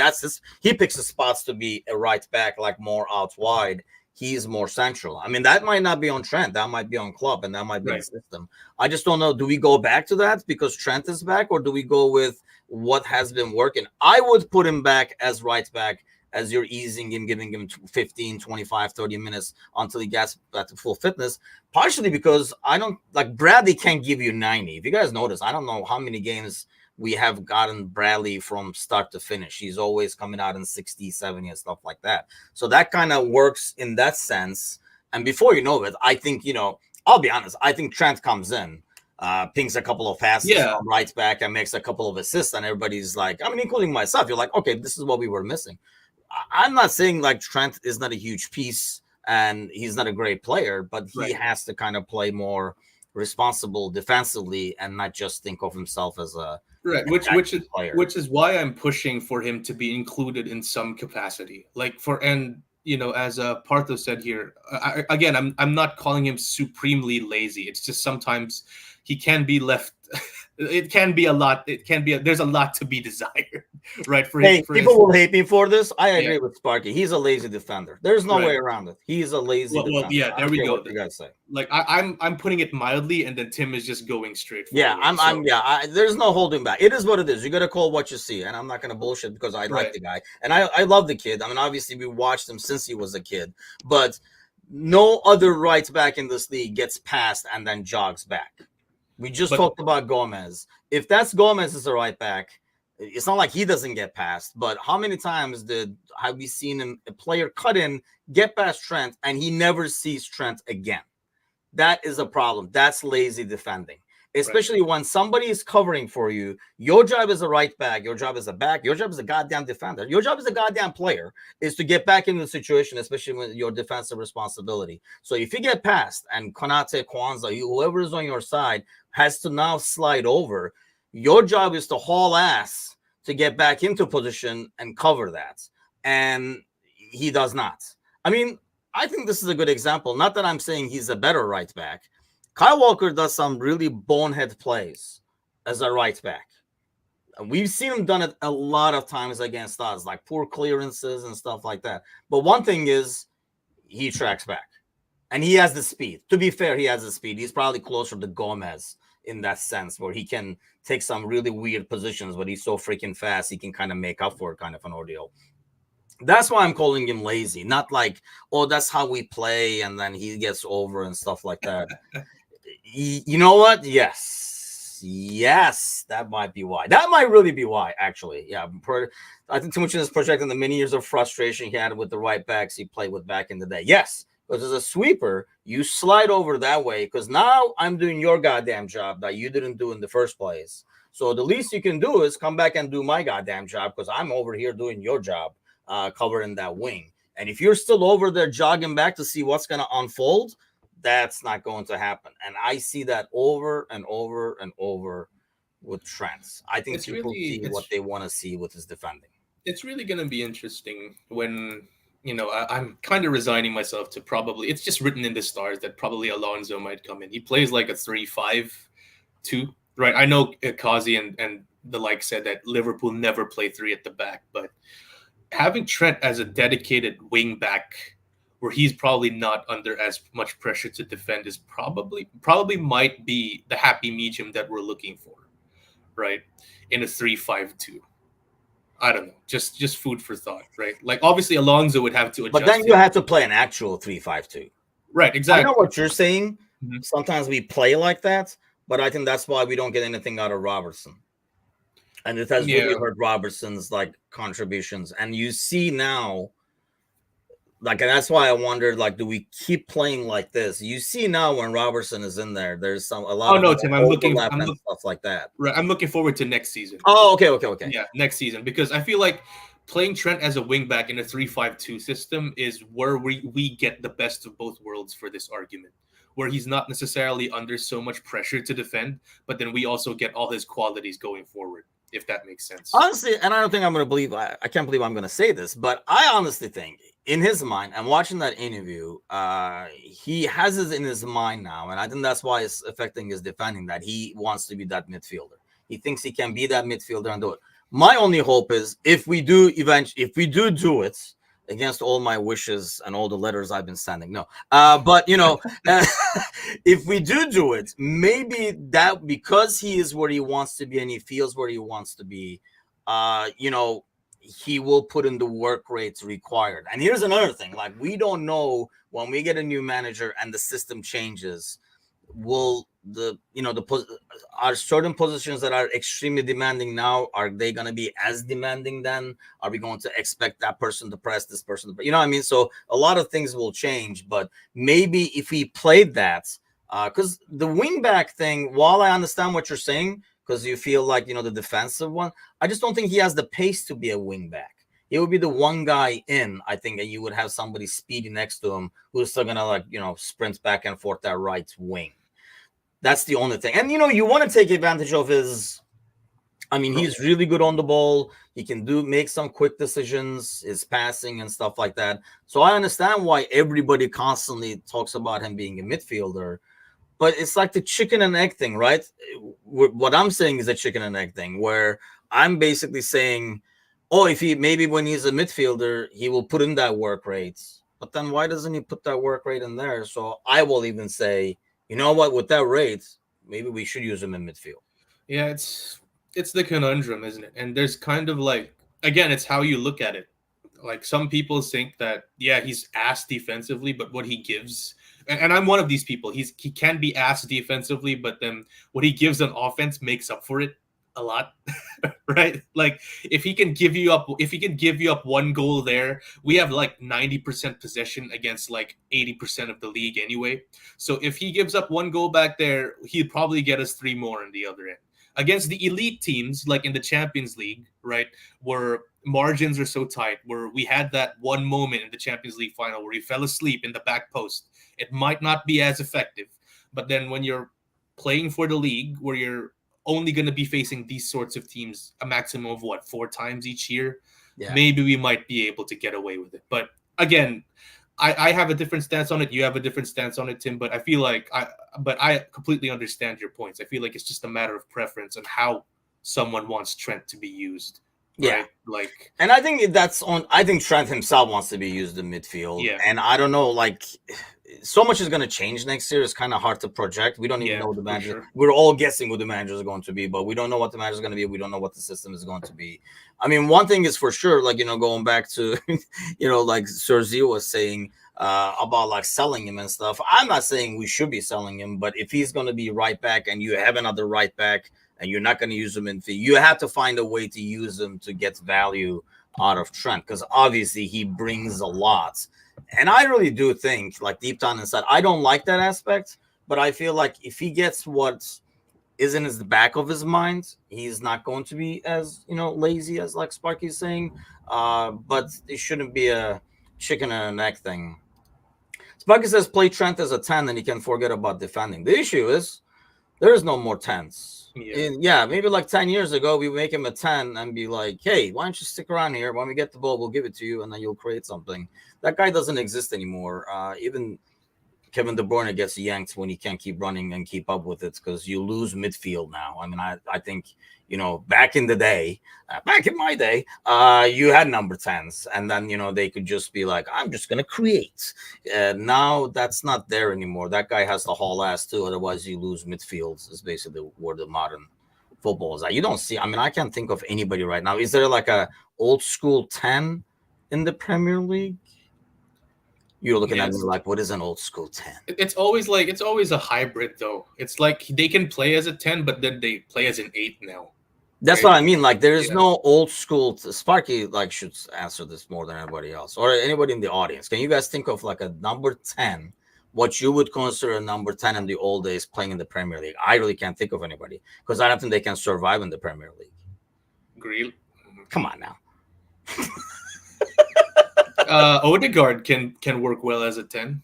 He picks his spots to be a right back, like more out wide. He's more central. I mean, that might not be on Trent. That might be on Klopp, and that might be the system. I just don't know. Do we go back to that because Trent is back, or do we go with what has been working? I would put him back as right back, as you're easing him, giving him 15, 25, 30 minutes until he gets back to full fitness. Partially because I don't like Bradley can't give you 90. If you guys notice, I don't know how many games we have gotten Bradley from start to finish. He's always coming out in 60, 70 and stuff like that. So that kind of works in that sense. And before you know it, I think, I'll be honest, I think Trent comes in, pings a couple of passes from right back and makes a couple of assists, and everybody's like, I mean, including myself, you're like, okay, this is what we were missing. I'm not saying like Trent is not a huge piece and he's not a great player, but he has to kind of play more responsible defensively and not just think of himself as a which is why I'm pushing for him to be included in some capacity. Like as Partho said here, I'm not calling him supremely lazy. It's just sometimes he can be left. It can be a lot. It can be. There's a lot to be desired, right? People will hate me for this. I agree Yeah. with Sparky. He's a lazy defender. There's no way around it. He's a lazy defender. Yeah, there we go. What you guys say? Like I'm putting it mildly, and then Tim is just going straight forward. Yeah, there's no holding back. It is what it is. You got to call what you see, and I'm not going to bullshit because I like the guy, and I love the kid. I mean, obviously we watched him since he was a kid, but no other right back in this league gets passed and then jogs back. We just talked about Gomez. If that's Gomez as a right back, it's not like he doesn't get passed. But how many times have we seen a player cut in, get past Trent, and he never sees Trent again? That is a problem. That's lazy defending. Especially when somebody is covering for you. Your job as a right back, your job as a back, your job as a goddamn defender, your job as a goddamn player is to get back into the situation, especially with your defensive responsibility. So if you get past and Konate, Kwanzaa, whoever is on your side has to now slide over, your job is to haul ass to get back into position and cover that. And he does not. I mean, I think this is a good example. Not that I'm saying he's a better right back. Kyle Walker does some really bonehead plays as a right back. We've seen him done it a lot of times against us, like poor clearances and stuff like that. But one thing is he tracks back. And he has the speed. To be fair, he has the speed. He's probably closer to Gomez in that sense, where he can take some really weird positions, but he's so freaking fast, he can kind of make up for it, kind of an ordeal. That's why I'm calling him lazy. Not like, oh, that's how we play, and then he gets over and stuff like that. You know what? Yes, that might be why. That might really be why, actually. Yeah, I think Timuchin is projecting the many years of frustration he had with the right backs he played with back in the day. Yes, because as a sweeper, you slide over that way because now I'm doing your goddamn job that you didn't do in the first place. So the least you can do is come back and do my goddamn job because I'm over here doing your job, covering that wing. And if you're still over there jogging back to see what's going to unfold, that's not going to happen. And I see that over and over and over with Trent. I think people see what they want to see with his defending. It's really going to be interesting when, I'm kind of resigning myself to probably, it's just written in the stars that probably Alonso might come in. He plays like a 3-5-2, right? I know Kazi and the like said that Liverpool never play three at the back, but having Trent as a dedicated wing back where he's probably not under as much pressure to defend is probably might be the happy medium that we're looking for, right? In a 3-5-2. I don't know. Just food for thought, right? Like obviously Alonso would have to adjust. But then you have to play an actual 3-5-2. Right, exactly. I know what you're saying. Mm-hmm. Sometimes we play like that, but I think that's why we don't get anything out of Robertson. And it has really hurt Robertson's like contributions. And you see now, like, and that's why I wondered, like, do we keep playing like this? You see now when Robertson is in there, there's a lot of Tim, I'm looking stuff like that. Right, I'm looking forward to next season. Oh, okay. Yeah, next season, because I feel like playing Trent as a wingback in a 3-5-2 system is where we get the best of both worlds for this argument, where he's not necessarily under so much pressure to defend, but then we also get all his qualities going forward, if that makes sense. Honestly, and I don't think I'm going to believe, I can't believe I'm going to say this, but I honestly think in his mind, and watching that interview, he has this in his mind now, and I think that's why it's affecting his defending, that he wants to be that midfielder. He thinks he can be that midfielder and do it. My only hope is if we do it, against all my wishes and all the letters I've been sending. No, but if we do it, maybe that because he is where he wants to be and he feels where he wants to be, he will put in the work rates required. And here's another thing: like we don't know when we get a new manager and the system changes, will are certain positions that are extremely demanding now, are they going to be as demanding then? Are we going to expect that person to press, this person to, you know what I mean? So a lot of things will change, but maybe if he played that, because the wing back thing, while I understand what you're saying, because you feel like, the defensive one, I just don't think he has the pace to be a wing back. He would be the one guy in, I think, and you would have somebody speedy next to him who's still going to sprint back and forth that right wing. That's the only thing. And, you want to take advantage of his, he's really good on the ball. He can make some quick decisions, his passing and stuff like that. So I understand why everybody constantly talks about him being a midfielder. but it's like the chicken and egg thing, right? What I'm saying is a chicken and egg thing, where I'm basically saying, oh, if he maybe when he's a midfielder, he will put in that work rate. But then why doesn't he put that work rate in there? So I will even say, you know what, with that rate, maybe we should use him in midfield. Yeah, it's the conundrum, isn't it? And there's kind of like, again, it's how you look at it. Like some people think that, yeah, he's ass defensively, but what he gives, and I'm one of these people. He can be ass defensively, but then what he gives on offense makes up for it a lot, right? Like if he can give you up one goal there, we have like 90% possession against like 80% of the league anyway. So if he gives up one goal back there, he'd probably get us 3 more on the other end. Against the elite teams, like in the Champions League, right, where margins are so tight, where we had that one moment in the Champions League final where he fell asleep in the back post, it might not be as effective. But then when you're playing for the league, where you're only going to be facing these sorts of teams a maximum of 4 times each year, maybe we might be able to get away with it. But again, I have a different stance on it. You have a different stance on it, Tim. But I feel like I completely understand your points. I feel like it's just a matter of preference and how someone wants Trent to be used. Yeah, right? Like, and I think that's on. I think Trent himself wants to be used in midfield. Yeah. And I don't know, like, so much is going to change next year. It's kind of hard to project. We don't even know the manager. Sure. We're all guessing who the manager is going to be, but we don't know what the manager is going to be. We don't know what the system is going to be. I mean, one thing is for sure, like, going back to, like Sir Z was saying about like selling him and stuff. I'm not saying we should be selling him, but if he's going to be right back and you have another right back and you're not going to use him in field, you have to find a way to use him to get value out of Trent, because obviously he brings a lot. And I really do think, like, deep down inside, I don't like that aspect, but I feel like if he gets what is in the back of his mind, he's not going to be as, lazy as like Sparky's saying. But it shouldn't be a chicken and an egg thing. Sparky says play Trent as a 10 and he can forget about defending. The issue is there is no more 10s. Maybe like 10 years ago, we make him a 10 and be like, hey, why don't you stick around here? When we get the ball, we'll give it to you, and then you'll create something. That guy doesn't exist anymore. Even Kevin De Bruyne gets yanked when he can't keep running and keep up with it because you lose midfield now. I mean, I think, back in the day, back in my day, you had number 10s, and then, they could just be like, I'm just going to create. Now that's not there anymore. That guy has to haul ass too. Otherwise you lose midfields is basically where the modern football is at. You don't see, I mean, I can't think of anybody right now. Is there like a old school 10 in the Premier League? You're looking at me like, what is an old school 10? It's always a hybrid though. It's like they can play as a 10, but then they play as an 8 now. That's right? What I mean. Like, there is no old school. Sparky should answer this more than anybody else or anybody in the audience. Can you guys think of like a number 10? What you would consider a number 10 in the old days playing in the Premier League? I really can't think of anybody because I don't think they can survive in the Premier League. Greel. Come on now. Odegaard can work well as a 10.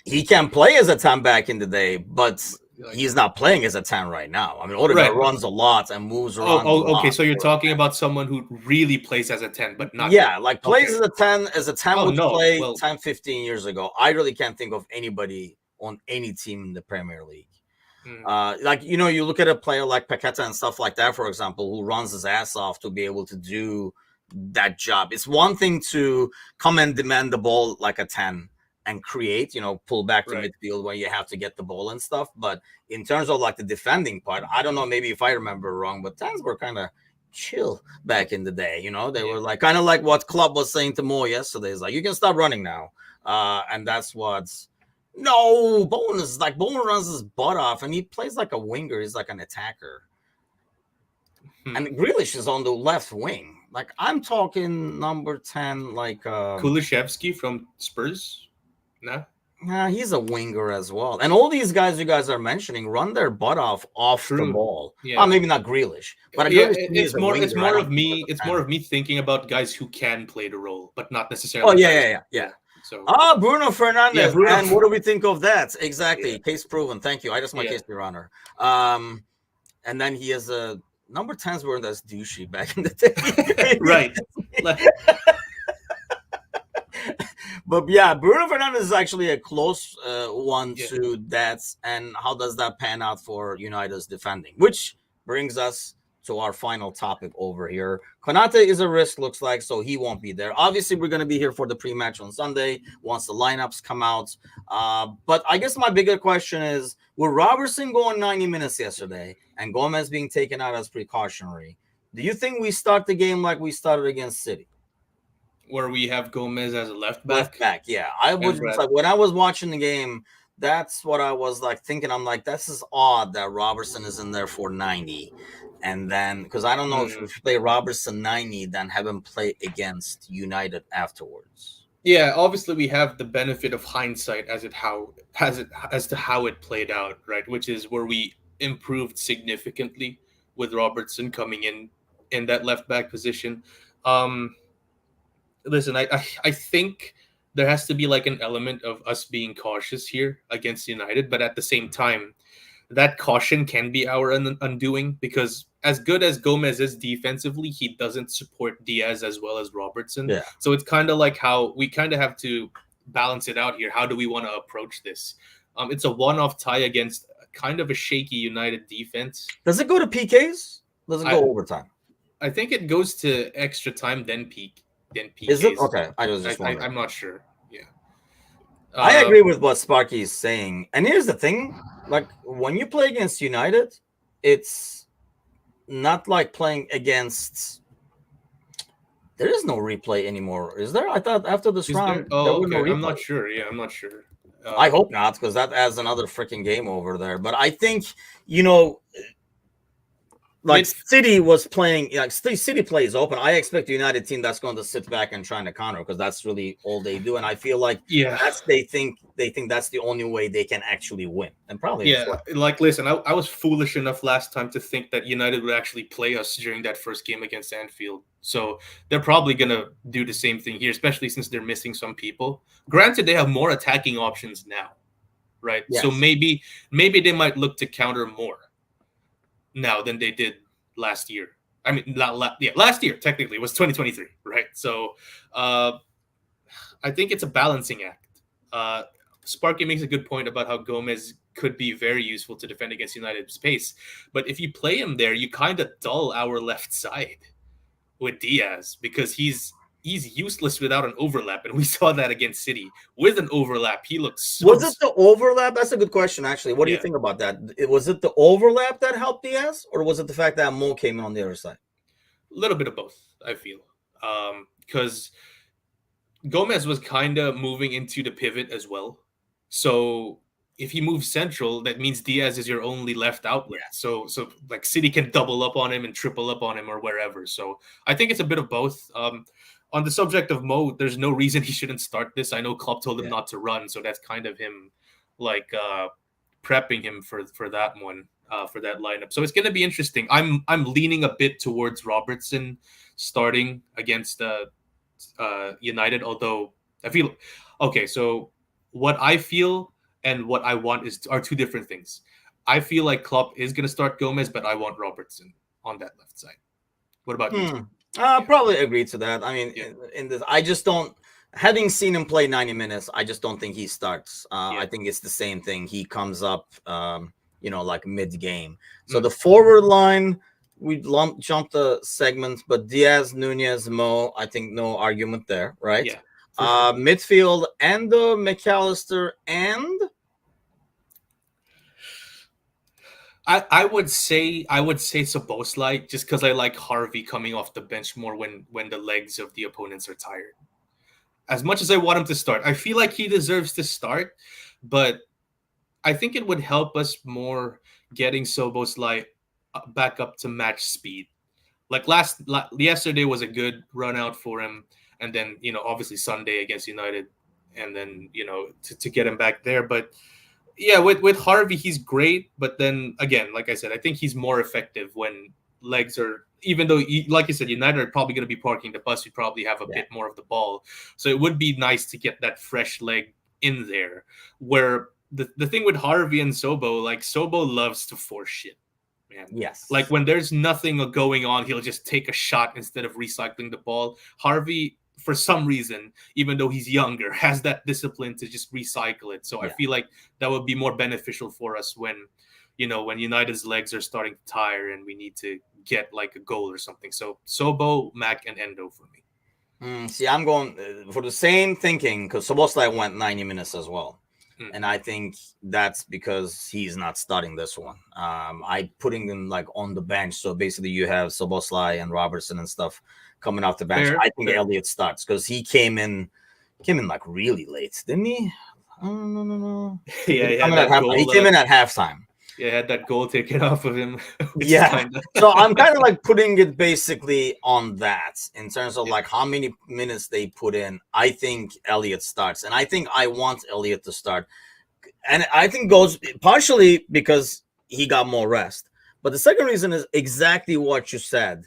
He can play as a 10 back in the day, but he's not playing as a 10 right now. I mean, Odegaard runs a lot and moves around. Okay. So you're talking about someone who really plays as a 10, but not. Yeah, like plays as a 10 would play 10, 15 years ago. I really can't think of anybody on any team in the Premier League. You look at a player like Paqueta and stuff like that, for example, who runs his ass off to be able to do that job. It's one thing to come and demand the ball like a 10 and create, pull back to midfield when you have to get the ball and stuff. But in terms of like the defending part, I don't know, maybe if I remember wrong, but 10s were kind of chill back in the day. They were like kind of like what Klopp was saying to Mo yesterday. Is like, you can stop running now. And that's what's Bowen runs his butt off and he plays like a winger. He's like an attacker. And Grealish is on the left wing. Like, I'm talking number 10, like Kulusevski from Spurs. No? Yeah, he's a winger as well. And all these guys you guys are mentioning run their butt off the ball. Yeah. Maybe not Grealish. But it's more of me thinking about guys who can play the role, but not necessarily. Yeah. So Bruno Fernandes. Yeah, Bruno. And what do we think of that? Exactly. Yeah. Case proven. Thank you. I just my case, Your Honor. And then he has a number 10s weren't as douchey back in the day. Right. But yeah, Bruno Fernandes is actually a close one Yeah. to that. And how does that pan out for United's defending? Which brings us to our final topic over here. Konate is a risk, looks like, so he won't be there. Obviously, we're going to be here for the pre-match on Sunday once the lineups come out. But I guess my bigger question is, with Robertson going 90 minutes yesterday and Gomez being taken out as precautionary, do you think we start the game like we started against City? Where we have Gomez as a left Left back. back, yeah. I was just like, when I was watching the game, that's what I was like thinking. I'm like, this is odd that Robertson is in there for 90. And then, because I don't know if you play Robertson 90, then have him play against United afterwards. Yeah, obviously we have the benefit of hindsight as to how it played out, right? Which is where we improved significantly with Robertson coming in that left back position. Listen, I think there has to be like an element of us being cautious here against United, but at the same time, that caution can be our undoing, because as good as Gomez is defensively, he doesn't support Diaz as well as Robertson. Yeah. So it's kind of like how we kind of have to balance it out here. How do we want to approach this? It's a one-off tie against kind of a shaky United defense. Does it go to PKs? Does it go overtime? I think it goes to extra time, then PKs. Is it? Okay. I was just wondering. I'm not sure. Yeah. I agree with what Sparky is saying. And here's the thing. Like, when you play against United, it's not like playing against... There is no replay anymore, is there? I thought after this round... Oh, okay. I'm not sure. Yeah, I'm not sure. I hope not, because that adds another freaking game over there. But I think, like City was playing, like City plays open. I expect the United team that's going to sit back and trying to counter, because that's really all they do. And I feel like they think that's the only way they can actually win. And probably listen, I was foolish enough last time to think that United would actually play us during that first game against Anfield. So they're probably gonna do the same thing here, especially since they're missing some people. Granted, they have more attacking options now, right? Yes. So maybe they might look to counter more now than they did last year. I mean, last year technically was 2023, right? So I think it's a balancing act. Sparky makes a good point about how Gomez could be very useful to defend against United's pace, but if you play him there, you kind of dull our left side with Diaz, because he's useless without an overlap, and we saw that against City. With an overlap, he looks was it the overlap? That's a good question, actually. What do you think about that? Was it the overlap that helped Diaz, or was it the fact that Mo came in on the other side? A little bit of both, I feel, because Gomez was kind of moving into the pivot as well. So if he moves central, that means Diaz is your only left outlet. So like City can double up on him and triple up on him or wherever. So I think it's a bit of both. On the subject of Mo, there's no reason he shouldn't start this. I know Klopp told him not to run, so that's kind of him like prepping him for that one, for that lineup. So it's going to be interesting. I'm leaning a bit towards Robertson starting against United, although I feel okay. So what I feel and what I want are two different things. I feel like Klopp is going to start Gomez, but I want Robertson on that left side. What about you? I'll probably agree to that. I mean, in this, I just don't, having seen him play 90 minutes, I just don't think he starts. I think it's the same thing. He comes up, like mid-game. So the forward line, we jumped the segments, but Diaz, Nunez, Mo, I think no argument there, right? Yeah. Midfield, Endo, McAllister, and... I would say Szoboszlai, just because I like Harvey coming off the bench more when the legs of the opponents are tired. As much as I want him to start, I feel like he deserves to start, but I think it would help us more getting Szoboszlai back up to match speed. Like yesterday was a good run out for him, and then obviously Sunday against United, and then to get him back there, but. Yeah, with Harvey, he's great. But then, again, like I said, I think he's more effective when legs are... Even though, like you said, United are probably going to be parking the bus. We probably have a bit more of the ball. So it would be nice to get that fresh leg in there. Where the thing with Harvey and Sobo, like Sobo loves to force shit, man. Yes. Like when there's nothing going on, he'll just take a shot instead of recycling the ball. Harvey for some reason, even though he's younger, has that discipline to just recycle it. So I feel like that would be more beneficial for us when, when United's legs are starting to tire and we need to get like a goal or something. So Sobo, Mac, and Endo for me. See, I'm going for the same thinking because Szoboszlai went 90 minutes as well. And I think that's because he's not starting this one. I putting him like on the bench. So basically you have Szoboszlai and Robertson and stuff coming off the bench. I think Elliott starts because he came in like really late, didn't he? No. Yeah, he came in at halftime. Yeah, had that goal taken off of him. Yeah. So I'm kind of like putting it basically on that in terms of like how many minutes they put in. I think Elliott starts, and I think I want Elliott to start. And I think goes partially because he got more rest. But the second reason is exactly what you said.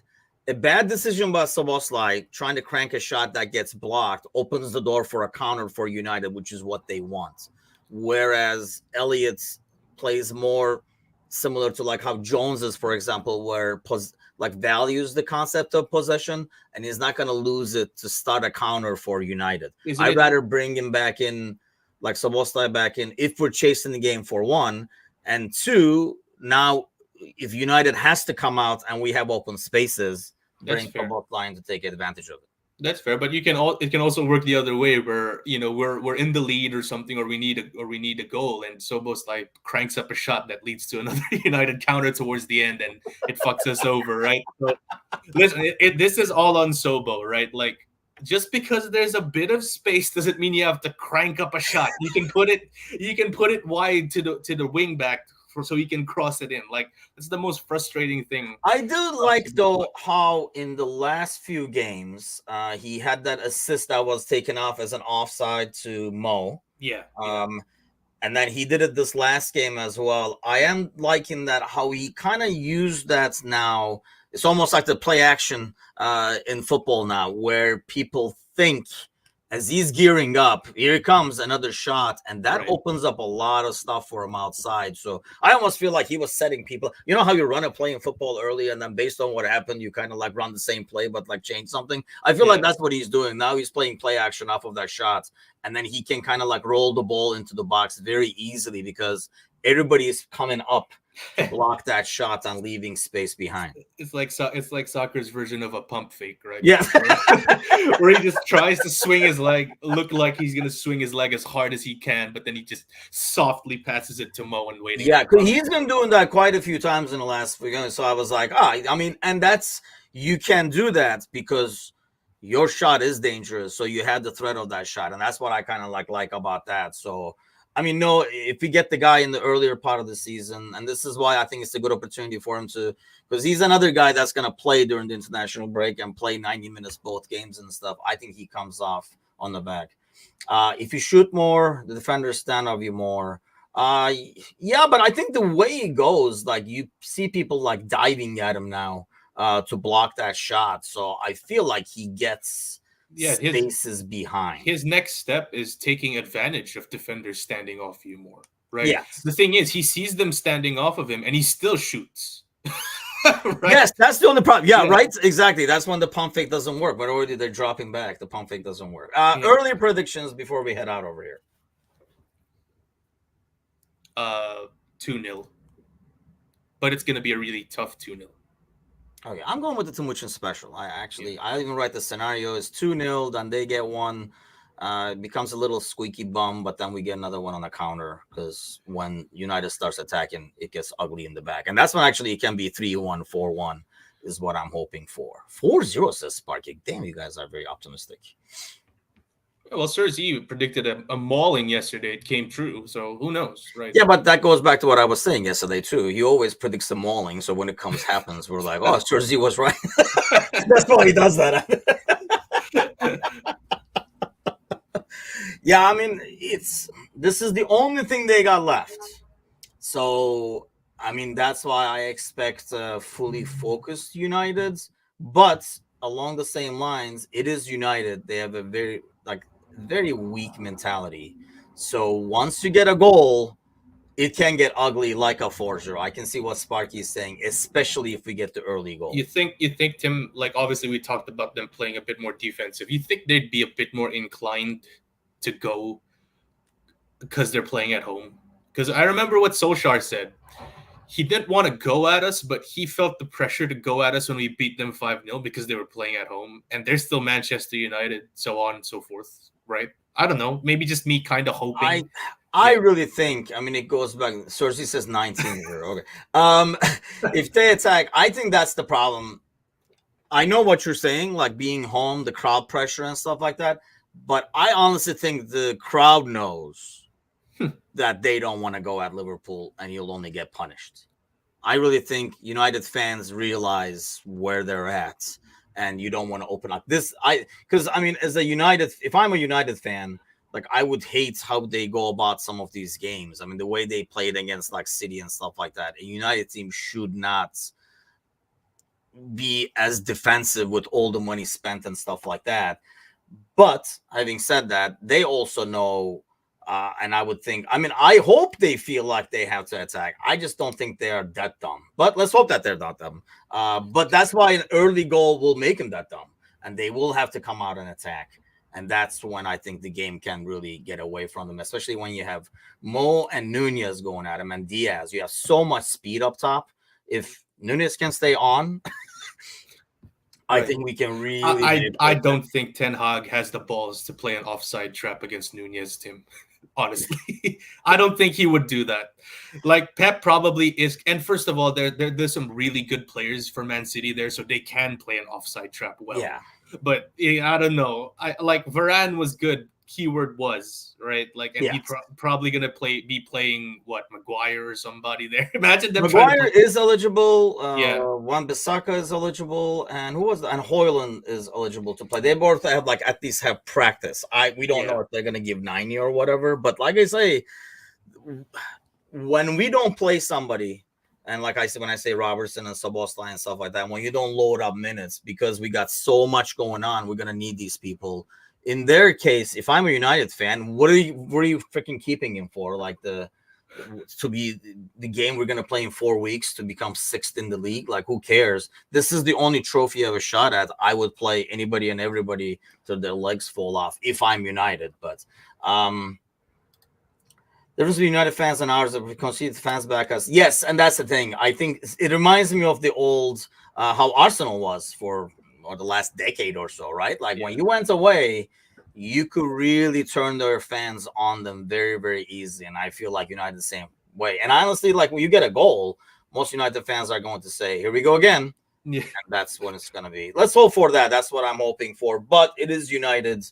A bad decision by Szoboszlai trying to crank a shot that gets blocked opens the door for a counter for United, which is what they want. Whereas Elliott's plays more similar to like how Jones is, for example, where like values the concept of possession and he's not going to lose it to start a counter for United. I'd rather bring him back in, like Szoboszlai back in, if we're chasing the game for one, and two, now if United has to come out and we have open spaces, bring Szoboszlai to take advantage of it. That's fair, but it can also work the other way where we're in the lead or something, or we need a goal, and Szoboszlai cranks up a shot that leads to another United counter towards the end, and it fucks us over, right? So, listen, this is all on Sobo, right? Like just because there's a bit of space doesn't mean you have to crank up a shot. You can put it wide to the wing back so he can cross it in. Like it's the most frustrating thing. I do like though how in the last few games he had that assist that was taken off as an offside to Mo. And then he did it this last game as well. I am liking that how he kind of used that now. It's almost like the play action in football now, where people think as he's gearing up, here comes another shot, and that opens up a lot of stuff for him outside. So I almost feel like he was setting people. You know how you run a play in football early, and then based on what happened, you kind of like run the same play, but like change something. I feel like that's what he's doing now. He's playing play action off of that shot, and then he can kind of like roll the ball into the box very easily because everybody is coming up to block that shot and leaving space behind. It's like soccer's version of a pump fake, right? Yeah. Where he just tries to swing his leg, look like he's going to swing his leg as hard as he can, but then he just softly passes it to Mo and waiting. Yeah, he's been doing that quite a few times in the last few games. So I was like, I mean, and you can do that because your shot is dangerous. So you had the threat of that shot. And that's what I kind of like about that. So I mean, no, if we get the guy in the earlier part of the season, and this is why I think it's a good opportunity for him to, because he's another guy that's going to play during the international break and play 90 minutes both games and stuff. I think he comes off on the back. If you shoot more, the defenders stand off you more. Yeah, but I think the way it goes, like you see people like diving at him now to block that shot. So I feel like he gets spaces behind. His next step is taking advantage of defenders standing off you more, right? Yes. The thing is, he sees them standing off of him and he still shoots. Right? Yes, that's the only problem. Yeah, right? Exactly. That's when the pump fake doesn't work, but already they're dropping back. The pump fake doesn't work. Earlier predictions before we head out over here. 2-0. But it's going to be a really tough 2-0. Okay, I'm going with the Timuchin special. I even write the scenario is 2-0, then they get one. It becomes a little squeaky bum, but then we get another one on the counter because when United starts attacking, it gets ugly in the back. And that's when actually it can be 3-1, 4-1 is what I'm hoping for. 4-0 says Sparky. Damn, you guys are very optimistic. Well, Sergi predicted a mauling yesterday. It came true, so who knows, right? Yeah, but that goes back to what I was saying yesterday, too. He always predicts the mauling, so when it happens, we're like, oh, Sergi was right. That's why he does that. Yeah, I mean, this is the only thing they got left. So, I mean, that's why I expect fully focused United. But along the same lines, it is United. They have a very weak mentality. So once you get a goal, it can get ugly like a 4-0. I can see what Sparky is saying, especially if we get the early goal. You think Tim, like obviously we talked about them playing a bit more defensive. You think they'd be a bit more inclined to go because they're playing at home? Because I remember what Solskjaer said. He didn't want to go at us, but he felt the pressure to go at us when we beat them 5-0 because they were playing at home and they're still Manchester United, so on and so forth, right? I don't know. Maybe just me kind of hoping. I really think, I mean, it goes back. Cersei says 19 here. Okay. If they attack, I think that's the problem. I know what you're saying, like being home, the crowd pressure and stuff like that. But I honestly think the crowd knows that they don't want to go at Liverpool and you'll only get punished. I really think United fans realize where they're at and you don't want to open up this. Because I mean, if I'm a United fan, like I would hate how they go about some of these games. I mean, the way they played against like City and stuff like that. A United team should not be as defensive with all the money spent and stuff like that. But having said that, they also know, and I would think, I mean, I hope they feel like they have to attack. I just don't think they are that dumb. But let's hope that they're not dumb. But that's why an early goal will make them that dumb. And they will have to come out and attack. And that's when I think the game can really get away from them, especially when you have Mo and Nunez going at him and Diaz. You have so much speed up top. If Nunez can stay on, I think we can really. I don't think Ten Hag has the balls to play an offside trap against Nunez, Tim. Honestly, I don't think he would do that. Like Pep probably is. And first of all, there's some really good players for Man City there, so they can play an offside trap well. Yeah. But I don't know. I like Varane was good. Keyword was right. Like, and he probably gonna be playing what Maguire or somebody there. Imagine them. Maguire is eligible. Wan-Bissaka is eligible, and who was that? And Højlund is eligible to play. They both have at least have practice. We don't know if they're gonna give 90 or whatever. But like I say, when we don't play somebody. And like I said, when I say Robertson and Szoboszlai and stuff like that, when you don't load up minutes because we got so much going on, we're going to need these people. In their case, if I'm a United fan, what are you freaking keeping him for? Like to be the game we're going to play in 4 weeks to become sixth in the league? Like, who cares? This is the only trophy you have a shot at. I would play anybody and everybody till their legs fall off if I'm United. But there's United fans and ours that we concede fans back us. Yes, and that's the thing. I think it reminds me of the old how Arsenal was for the last decade or so, right? Like when you went away, you could really turn their fans on them very, very easy. And I feel like United the same way. And honestly, like when you get a goal, most United fans are going to say, "Here we go again." Yeah. And that's what it's going to be. Let's hope for that. That's what I'm hoping for. But it is United.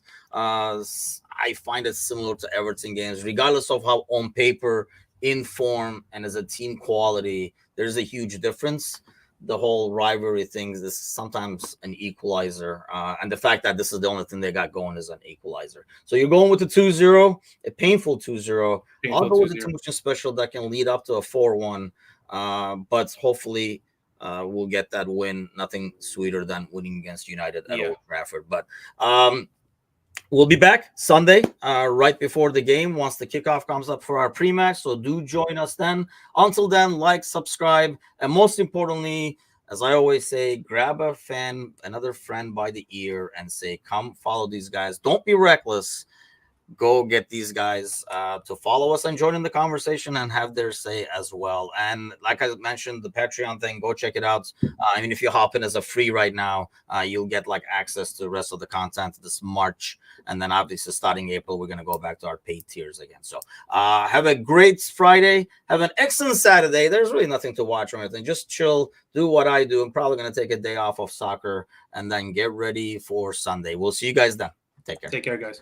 I find it similar to Everton games, regardless of how on paper, in form, and as a team quality, there's a huge difference. The whole rivalry thing is sometimes an equalizer. And the fact that this is the only thing they got going is an equalizer. So you're going with the 2-0, a painful 2-0. I'll go with the Timuchin special that can lead up to a 4-1. But hopefully we'll get that win. Nothing sweeter than winning against United at Old Trafford. But we'll be back Sunday right before the game once the kickoff comes up for our pre-match. So do join us then. Until then, like, subscribe, and most importantly, as I always say, grab another friend by the ear and say, come follow these guys. Don't be reckless. Go get these guys to follow us and join in the conversation and have their say as well. And like I mentioned, the Patreon thing, go check it out. I mean, if you hop in as a free right now, you'll get access to the rest of the content this March. And then obviously starting April, we're going to go back to our paid tiers again. So have a great Friday. Have an excellent Saturday. There's really nothing to watch or anything. Just chill, do what I do. I'm probably going to take a day off of soccer and then get ready for Sunday. We'll see you guys then. Take care. Take care, guys.